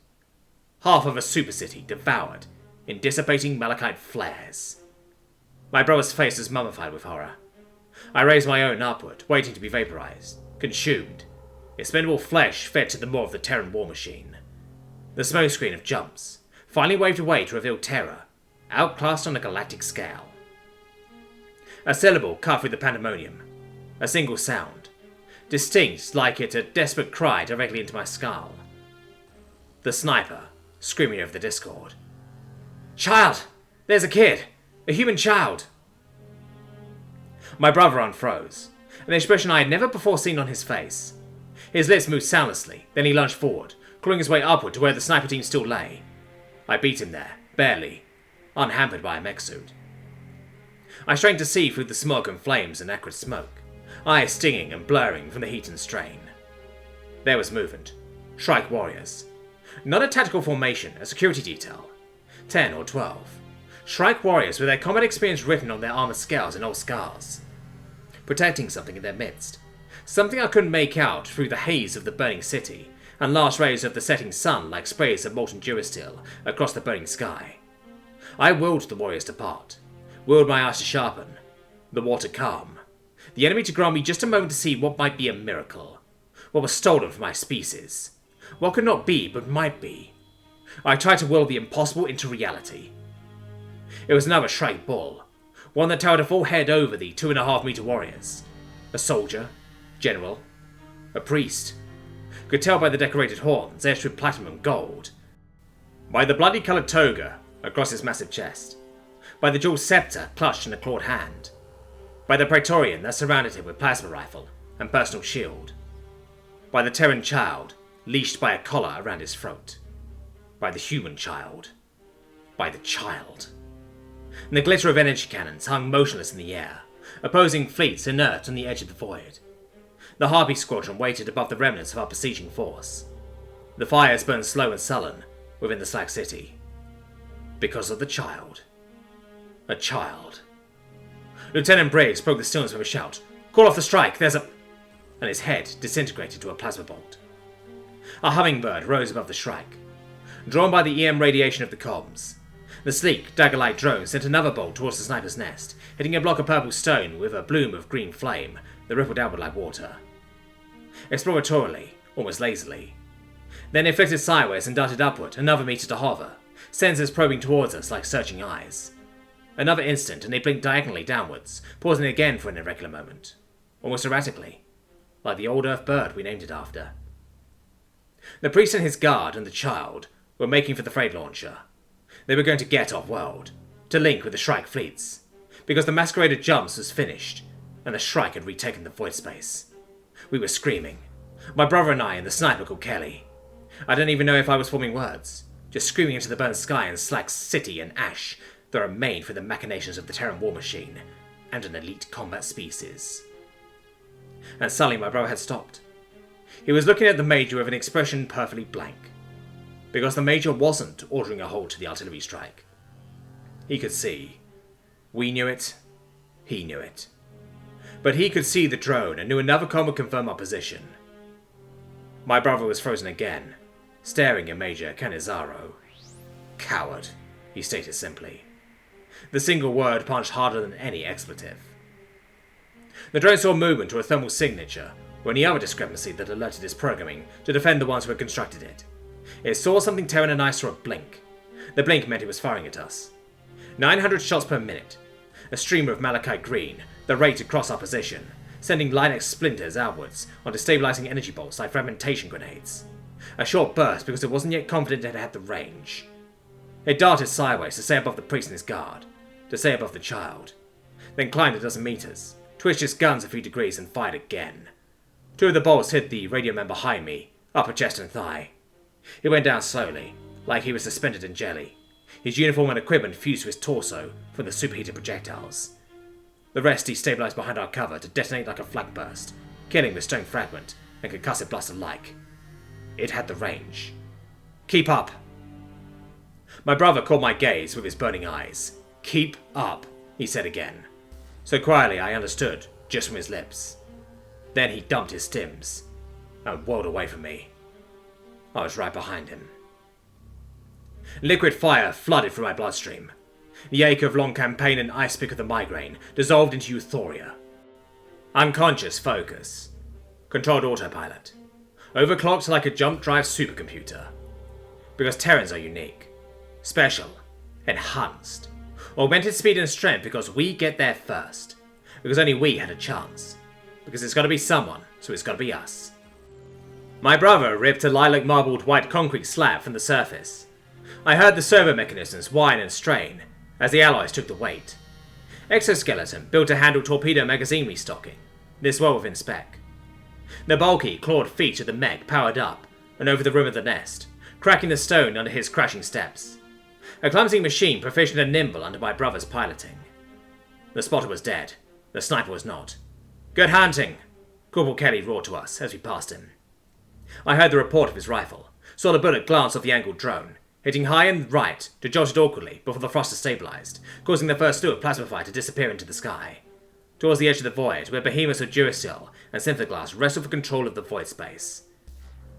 Half of a supercity devoured in dissipating malachite flares. My brother's face was mummified with horror. I raised my own upward, waiting to be vaporized, consumed. Expendable flesh fed to the maw of the Terran war machine. The smokescreen of jumps finally waved away to reveal terror, outclassed on a galactic scale. A syllable cut through the pandemonium. A single sound, distinct like it a desperate cry directly into my skull. The sniper, screaming over the Discord. "Child! There's a kid! A human child!" My brother unfroze, an expression I had never before seen on his face. His lips moved soundlessly, then he lunged forward, clawing his way upward to where the sniper team still lay. I beat him there, barely, unhampered by a mech suit. I strained to see through the smog and flames and acrid smoke, eyes stinging and blurring from the heat and strain. There was movement. Shrike warriors. Not a tactical formation, a security detail. 10 or 12. Shrike warriors with their combat experience written on their armored scales and old scars. Protecting something in their midst. Something I couldn't make out through the haze of the burning city, and last rays of the setting sun like sprays of molten durasteel across the burning sky. I willed the warriors to part. Willed my eyes to sharpen. The war to calm. The enemy to grant me just a moment to see what might be a miracle. What was stolen from my species. What could not be, but might be. I tried to will the impossible into reality. It was another Shrike bull. One that towered a full head over the 2.5-meter warriors. A soldier. General. A priest. Could tell by the decorated horns, etched with platinum and gold. By the bloody-coloured toga across his massive chest. By the jeweled scepter clutched in a clawed hand. By the Praetorian that surrounded him with plasma rifle and personal shield. By the Terran child, leashed by a collar around his throat. By the human child. By the child. And the glitter of energy cannons hung motionless in the air, opposing fleets inert on the edge of the void. The Harpy Squadron waited above the remnants of our besieging force. The fires burned slow and sullen within the Slack City. Because of the child. A child. Lieutenant Briggs broke the stillness with a shout. "Call off the strike, there's a—" and his head disintegrated to a plasma bolt. A hummingbird rose above the Shrike, drawn by the EM radiation of the comms. The sleek, dagger-like drone sent another bolt towards the sniper's nest, hitting a block of purple stone with a bloom of green flame that rippled outward like water. Exploratorily, almost lazily. Then it flitted sideways and darted upward, another meter to hover, sensors probing towards us like searching eyes. Another instant and they blinked diagonally downwards, pausing again for an irregular moment. Almost erratically. Like the old Earth bird we named it after. The priest and his guard and the child were making for the freight launcher. They were going to get off-world, to link with the Shrike fleets, because the masqueraded jumps was finished, and the Shrike had retaken the void space. We were screaming. My brother and I and the sniper called Kelly. I don't even know if I was forming words, just screaming into the burnt sky and Slack City and ash that remained for the machinations of the Terran war machine and an elite combat species. And suddenly my brother had stopped. He was looking at the Major with an expression perfectly blank, because the Major wasn't ordering a halt to the artillery strike. He could see. We knew it. He knew it. But he could see the drone and knew another comm would confirm our position. My brother was frozen again, staring at Major Canizaro. Coward, he stated simply. The single word punched harder than any expletive. The drone saw movement to a thermal signature, or any other discrepancy that alerted its programming to defend the ones who had constructed it. It saw something Terran and I saw a blink. The blink meant it was firing at us. 900 shots per minute. A streamer of malachite green that raked across our position, sending Linux splinters outwards onto stabilizing energy bolts like fragmentation grenades. A short burst because it wasn't yet confident it had the range. It darted sideways to stay above the priest and his guard, to stay above the child, then climbed a dozen meters, twitched its guns a few degrees and fired again. 2 of the bolts hit the radio man behind me, upper chest and thigh. He went down slowly, like he was suspended in jelly. his uniform and equipment fused to his torso from the superheated projectiles. The rest destabilized behind our cover to detonate like a flak burst, killing the stone fragment and concussive blast alike. It had the range. "Keep up!" My brother caught my gaze with his burning eyes. "Keep up," he said again. So quietly I understood, just from his lips. Then he dumped his stims and whirled away from me. I was right behind him. Liquid fire flooded through my bloodstream. The ache of long campaign and ice pick of the migraine dissolved into euphoria. Unconscious focus. Controlled autopilot. Overclocked like a jump drive supercomputer. Because Terrans are unique. Special. Enhanced. Augmented speed and strength because we get there first. Because only we had a chance. Because it's gotta be someone, so it's gotta be us. My brother ripped a lilac marbled white concrete slab from the surface. I heard the servo mechanisms whine and strain as the alloys took the weight. Exoskeleton built to handle torpedo magazine restocking, this well within spec. The bulky, clawed feet of the mech powered up and over the rim of the nest, cracking the stone under his crashing steps. A clumsy machine proficient and nimble under my brother's piloting. The spotter was dead. The sniper was not. "Good hunting!" Corporal Kelly roared to us as we passed him. I heard the report of his rifle, saw the bullet glance off the angled drone, hitting high and right to jolt it awkwardly before the thruster stabilized, causing the first slew of plasma fire to disappear into the sky. Towards the edge of the void, where behemoths of Duracell and Synthoglass wrestled for control of the void space.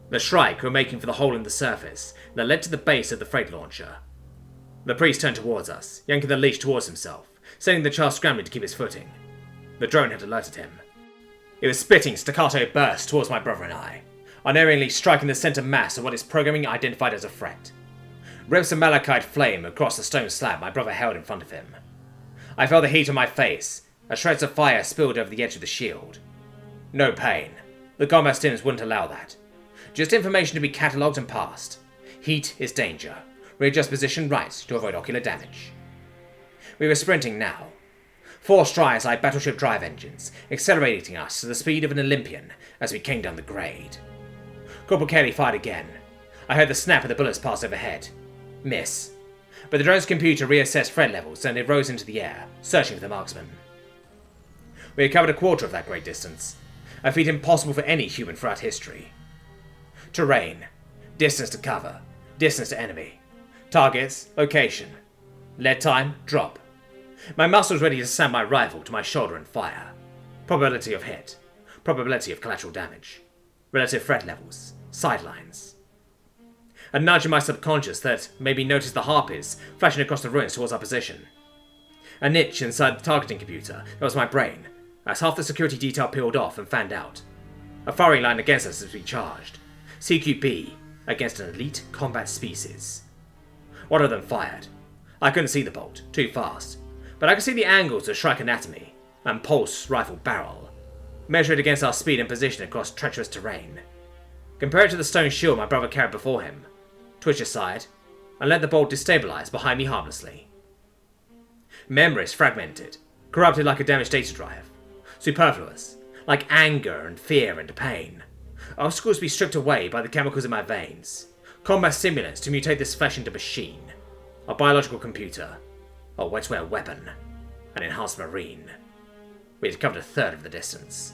The Shrike were making for the hole in the surface that led to the base of the freight launcher. The priest turned towards us, yanking the leash towards himself, sending the child scrambling to keep his footing. The drone had alerted him. It was spitting staccato bursts towards my brother and I, unerringly striking the center mass of what its programming identified as a threat. Rips of malachite flame across the stone slab my brother held in front of him. I felt the heat on my face as shreds of fire spilled over the edge of the shield. No pain. The combat stims wouldn't allow that. Just information to be catalogued and passed. Heat is danger. Readjust position right to avoid ocular damage. We were sprinting now. 4 strides like battleship drive engines, accelerating us to the speed of an Olympian as we came down the grade. Corporal Kelly fired again. I heard the snap of the bullets pass overhead. Miss. But the drone's computer reassessed threat levels and it rose into the air, searching for the marksman. We had covered a quarter of that great distance, a feat impossible for any human throughout history. Terrain. Distance to cover. Distance to enemy. Targets. Location. Lead time. Drop. My muscles ready to slam my rifle to my shoulder and fire. Probability of hit. Probability of collateral damage. Relative threat levels. Sidelines. A nudge in my subconscious that made me notice the harpies flashing across the ruins towards our position. A niche inside the targeting computer that was my brain, as half the security detail peeled off and fanned out. A firing line against us as we charged. CQB against an elite combat species. One of them fired. I couldn't see the bolt, too fast, but I could see the angles of Shrike anatomy and pulse rifle barrel, measured against our speed and position across treacherous terrain. Compare it to the stone shield my brother carried before him. Twitch aside, and let the bolt destabilize behind me harmlessly. Memories fragmented, corrupted like a damaged data drive. Superfluous, like anger and fear and pain. Obstacles be stripped away by the chemicals in my veins. Combat stimulants to mutate this flesh into machine. A biological computer. A wetware weapon. An enhanced marine. We had covered a third of the distance.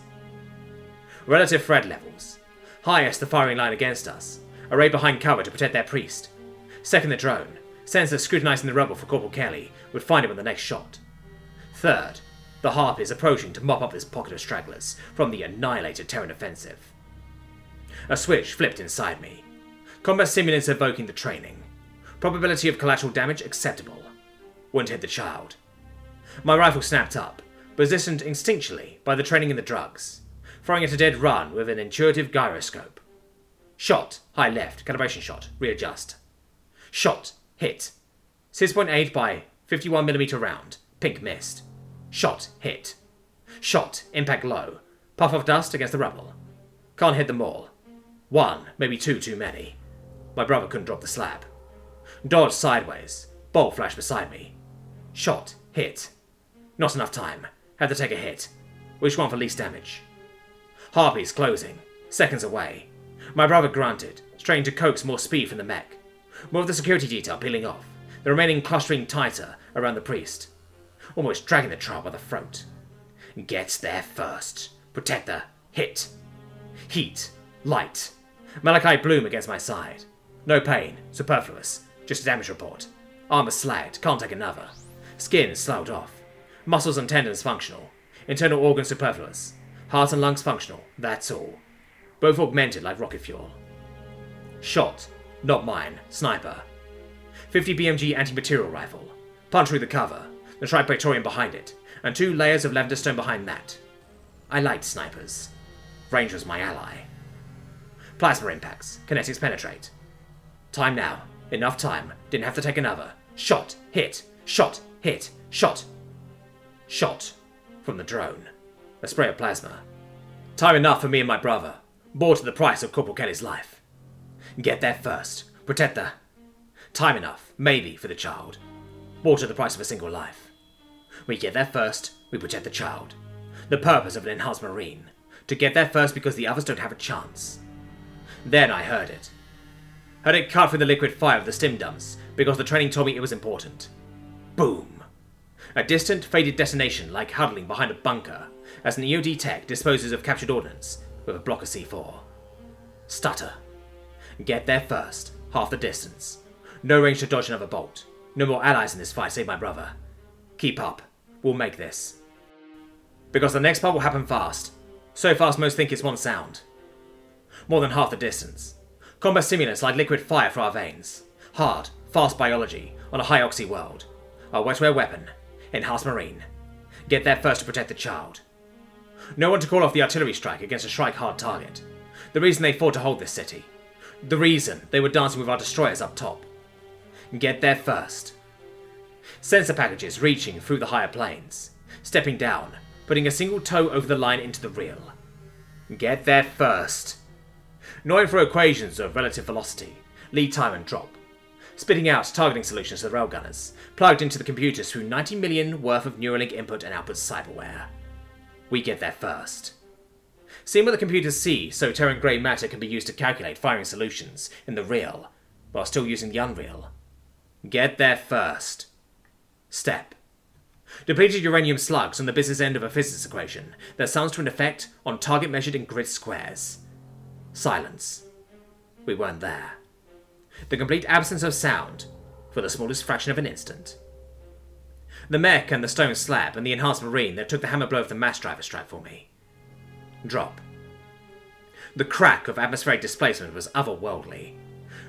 Relative threat levels. Highest the firing line against us. Arrayed behind cover to protect their priest. Second the drone. Sensor scrutinizing the rubble for Corporal Kelly would find him on the next shot. Third, the harpies approaching to mop up this pocket of stragglers from the annihilated Terran offensive. A switch flipped inside me. Combat simulants evoking the training. Probability of collateral damage acceptable. Wouldn't hit the child. My rifle snapped up, positioned instinctually by the training in the drugs, throwing at a dead run with an intuitive gyroscope. Shot, high left, calibration shot, readjust. Shot, hit. 6.8 by 51mm round, pink missed. Shot, hit. Shot, impact low. Puff of dust against the rubble. Can't hit them all. 1, maybe 2 too many. My brother couldn't drop the slab. Dodged sideways. Bolt flashed beside me. Shot, hit. Not enough time. Had to take a hit. Which one for least damage? Harpies closing. Seconds away. My brother grunted, straining to coax more speed from the mech. More of the security detail peeling off. the remaining clustering tighter around the priest, almost dragging the child by the throat. Get there first. Protector. Hit. Heat. Light. Malachi bloom against my side. No pain. Superfluous. Just a damage report. Armor slagged. Can't take another. Skin sloughed off. Muscles and tendons functional. Internal organs superfluous. Heart and lungs functional. That's all. Both augmented like rocket fuel. Shot. Not mine. Sniper. 50 BMG anti-material rifle. Punch through the cover. The Tri-Praetorian behind it. And 2 layers of lavender stone behind that. I liked snipers. Range was my ally. Plasma impacts. Kinetics penetrate. Time now. Enough time. Didn't have to take another. Shot. Hit. Shot. Hit. Shot. Shot. From the drone. A spray of plasma. Time enough for me and my brother. Bought at the price of Corporal Kelly's life. Get there first. Protect the... Time enough. Maybe for the child. Bought at the price of a single life. We get there first. We protect the child. The purpose of an enhanced marine. To get there first because the others don't have a chance. Then I heard it. Heard it cut through the liquid fire of the stim dumps because the training told me it was important. Boom. A distant, faded detonation like huddling behind a bunker as an EOD tech disposes of captured ordnance with a block of C4. Stutter. Get there first. Half the distance. No range to dodge another bolt. No more allies in this fight save my brother. Keep up. We'll make this. Because the next part will happen fast. So fast most think it's one sound. More than half the distance. Combat stimulants like liquid fire for our veins. Hard, fast biology on a high-oxy world. Our wetware weapon. Enhanced marine. Get there first to protect the child. No one to call off the artillery strike against a strike-hard target. The reason they fought to hold this city. The reason they were dancing with our destroyers up top. Get there first. Sensor packages reaching through the higher planes. Stepping down, putting a single toe over the line into the real. Get there first. Gnawing through equations of relative velocity, lead time and drop. Spitting out targeting solutions to the railgunners, plugged into the computers through 90 million worth of Neuralink input and output cyberware. We get there first. Seeing what the computers see so Terran grey matter can be used to calculate firing solutions in the real, while still using the unreal. Get there first. Step. Depleted uranium slugs on the business end of a physics equation that sounds to an effect on target measured in grid squares. Silence. We weren't there. The complete absence of sound for the smallest fraction of an instant. The mech and the stone slab and the enhanced marine that took the hammer blow of the mass driver strike for me. Drop. The crack of atmospheric displacement was otherworldly.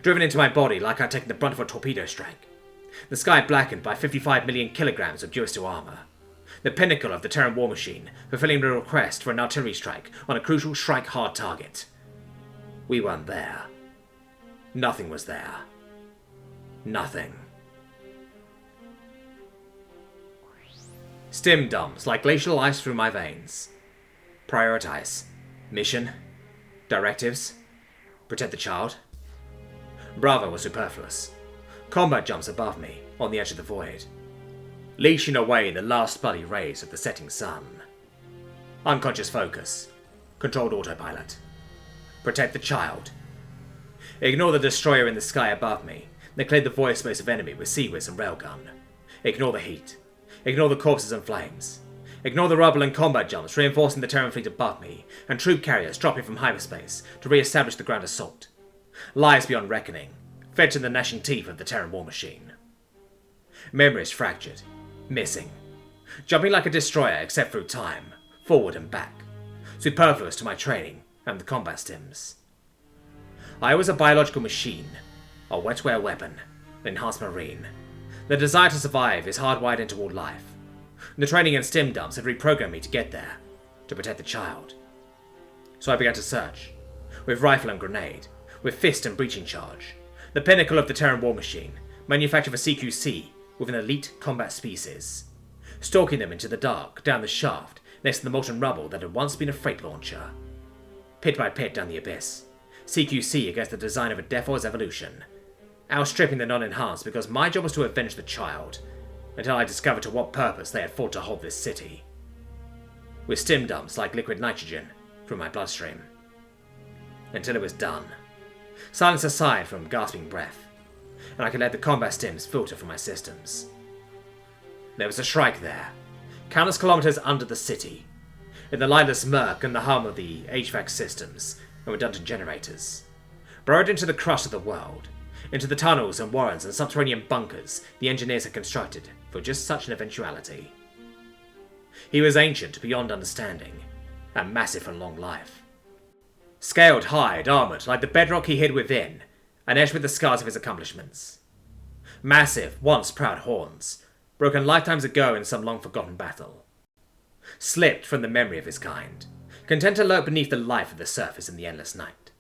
Driven into my body like I'd taken the brunt of a torpedo strike. The sky blackened by 55 million kilograms of US2 armor. The pinnacle of the Terran war machine, fulfilling the request for an artillery strike on a crucial strike-hard target. We weren't there. Nothing was there. Nothing. Stim dumps like glacial ice through my veins. Prioritize. Mission. Directives. Protect the child. Bravo was superfluous. Combat jumps above me, on the edge of the void. Leashing away the last bloody rays of the setting sun. Unconscious focus. Controlled autopilot. Protect the child. Ignore the destroyer in the sky above me that cleared the void space of enemy with Sea-Whiz and Railgun. Ignore the heat. Ignore the corpses and flames. Ignore the rubble and combat jumps reinforcing the Terran fleet above me and troop carriers dropping from hyperspace to re-establish the ground assault. Lies beyond reckoning, fed to the gnashing teeth of the Terran war machine. Memories fractured. Missing. Jumping like a destroyer except through time, forward and back. Superfluous to my training and the combat stims. I was a biological machine, a wetware weapon, an enhanced marine. The desire to survive is hardwired into all life. The training and stim dumps had reprogrammed me to get there, to protect the child. So I began to search, with rifle and grenade, with fist and breaching charge. The pinnacle of the Terran war machine, manufactured for CQC with an elite combat species. Stalking them into the dark, down the shaft, next to the molten rubble that had once been a freight launcher. Pit by pit down the abyss. CQC against the design of a Death Force evolution. Outstripping the non-enhanced because my job was to avenge the child, until I discovered to what purpose they had fought to hold this city. With stim dumps like liquid nitrogen through my bloodstream. Until it was done. Silence aside from gasping breath. and I could let the combat stims filter from my systems. There was a shrike there, countless kilometers under the city, in the lightless murk and the hum of the HVAC systems and redundant generators, burrowed into the crust of the world, into the tunnels and warrens and subterranean bunkers the engineers had constructed for just such an eventuality. He was ancient beyond understanding, and massive and long life. Scaled, hide, armoured like the bedrock he hid within, and edged with the scars of his accomplishments. Massive, once proud horns, broken lifetimes ago in some long-forgotten battle. Slipped from the memory of his kind, content to lurk beneath the life of the surface in the endless night.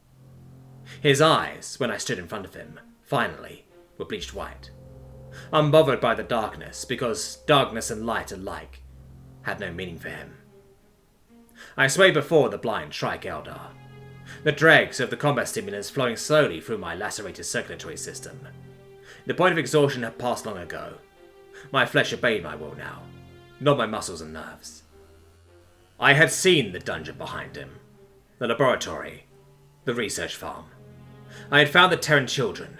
His eyes, when I stood in front of him, finally, were bleached white, unbothered by the darkness, because darkness and light alike had no meaning for him. I swayed before the blind Shrike Eldar, the dregs of the combat stimulants flowing slowly through my lacerated circulatory system. The point of exhaustion had passed long ago. My flesh obeyed my will now, not my muscles and nerves. I had seen the dungeon behind him, the laboratory, the research farm. I had found the Terran children,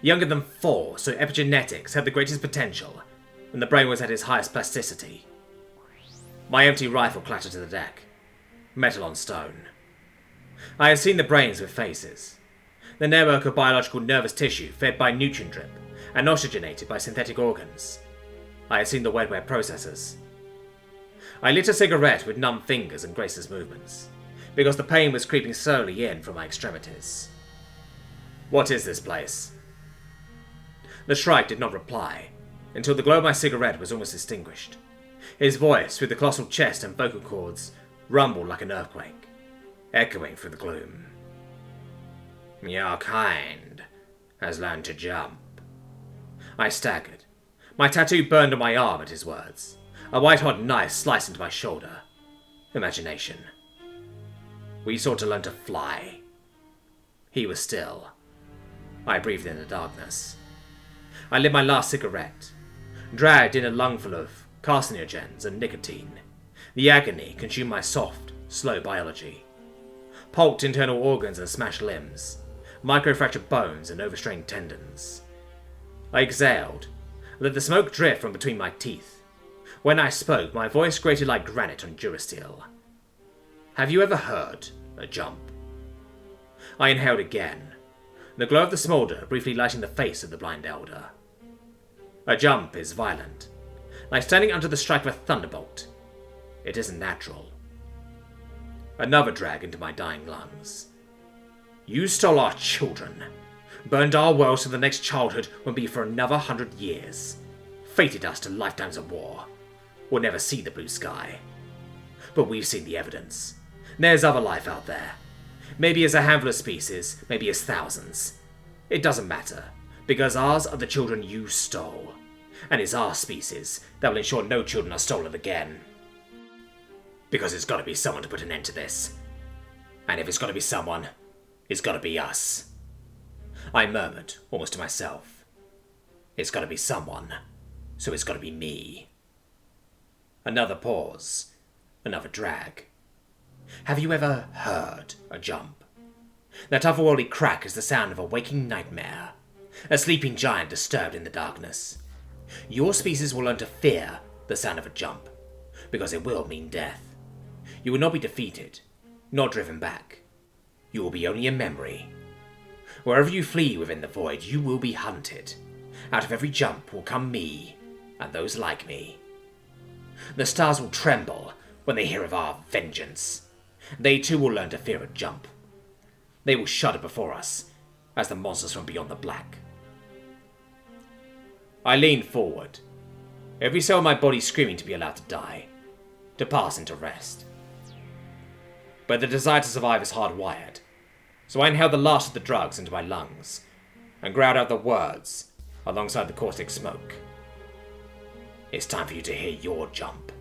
younger than 4, so epigenetics had the greatest potential, and the brain was at its highest plasticity. My empty rifle clattered to the deck, metal on stone. I had seen the brains with faces, the network of biological nervous tissue fed by nutrient drip and oxygenated by synthetic organs. I had seen the wetware processors. I lit a cigarette with numb fingers and graceless movements, because the pain was creeping slowly in from my extremities. What is this place? The Shrike did not reply, until the glow of my cigarette was almost extinguished. His voice, with the colossal chest and vocal cords, rumbled like an earthquake, echoing through the gloom. Your kind has learned to jump. I staggered. My tattoo burned on my arm at his words. A white-hot knife sliced into my shoulder. Imagination. We sought to learn to fly. He was still. I breathed in the darkness. I lit my last cigarette, dragged in a lungful of carcinogens and nicotine. The agony consumed my soft, slow biology. Pulped internal organs and smashed limbs, microfractured bones and overstrained tendons. I exhaled, let the smoke drift from between my teeth. When I spoke, my voice grated like granite on durasteel. Have you ever heard a jump? I inhaled again, the glow of the smolder briefly lighting the face of the blind elder. A jump is violent, like standing under the strike of a thunderbolt. It isn't natural. Another drag into my dying lungs. You stole our children, burned our world so the next childhood won't be for another 100 years, fated us to lifetimes of war. We'll never see the blue sky. But we've seen the evidence. There's other life out there. Maybe it's a handful of species, maybe it's thousands. It doesn't matter, because ours are the children you stole. And it's our species that will ensure no children are stolen again. Because it's gotta be someone to put an end to this. And if it's gotta be someone, it's gotta be us. I murmured, almost to myself. It's gotta be someone, so it's gotta be me. Another pause. Another drag. Have you ever heard a jump? That otherworldly crack is the sound of a waking nightmare. A sleeping giant disturbed in the darkness. Your species will learn to fear the sound of a jump, because it will mean death. You will not be defeated, nor driven back. You will be only a memory. Wherever you flee within the void, you will be hunted. Out of every jump will come me, and those like me. The stars will tremble when they hear of our vengeance. They too will learn to fear a jump. They will shudder before us, as the monsters from beyond the black. I leaned forward, every cell in my body screaming to be allowed to die, to pass into rest. But the desire to survive is hardwired, so I inhaled the last of the drugs into my lungs, and growled out the words alongside the caustic smoke. It's time for you to hear your jump.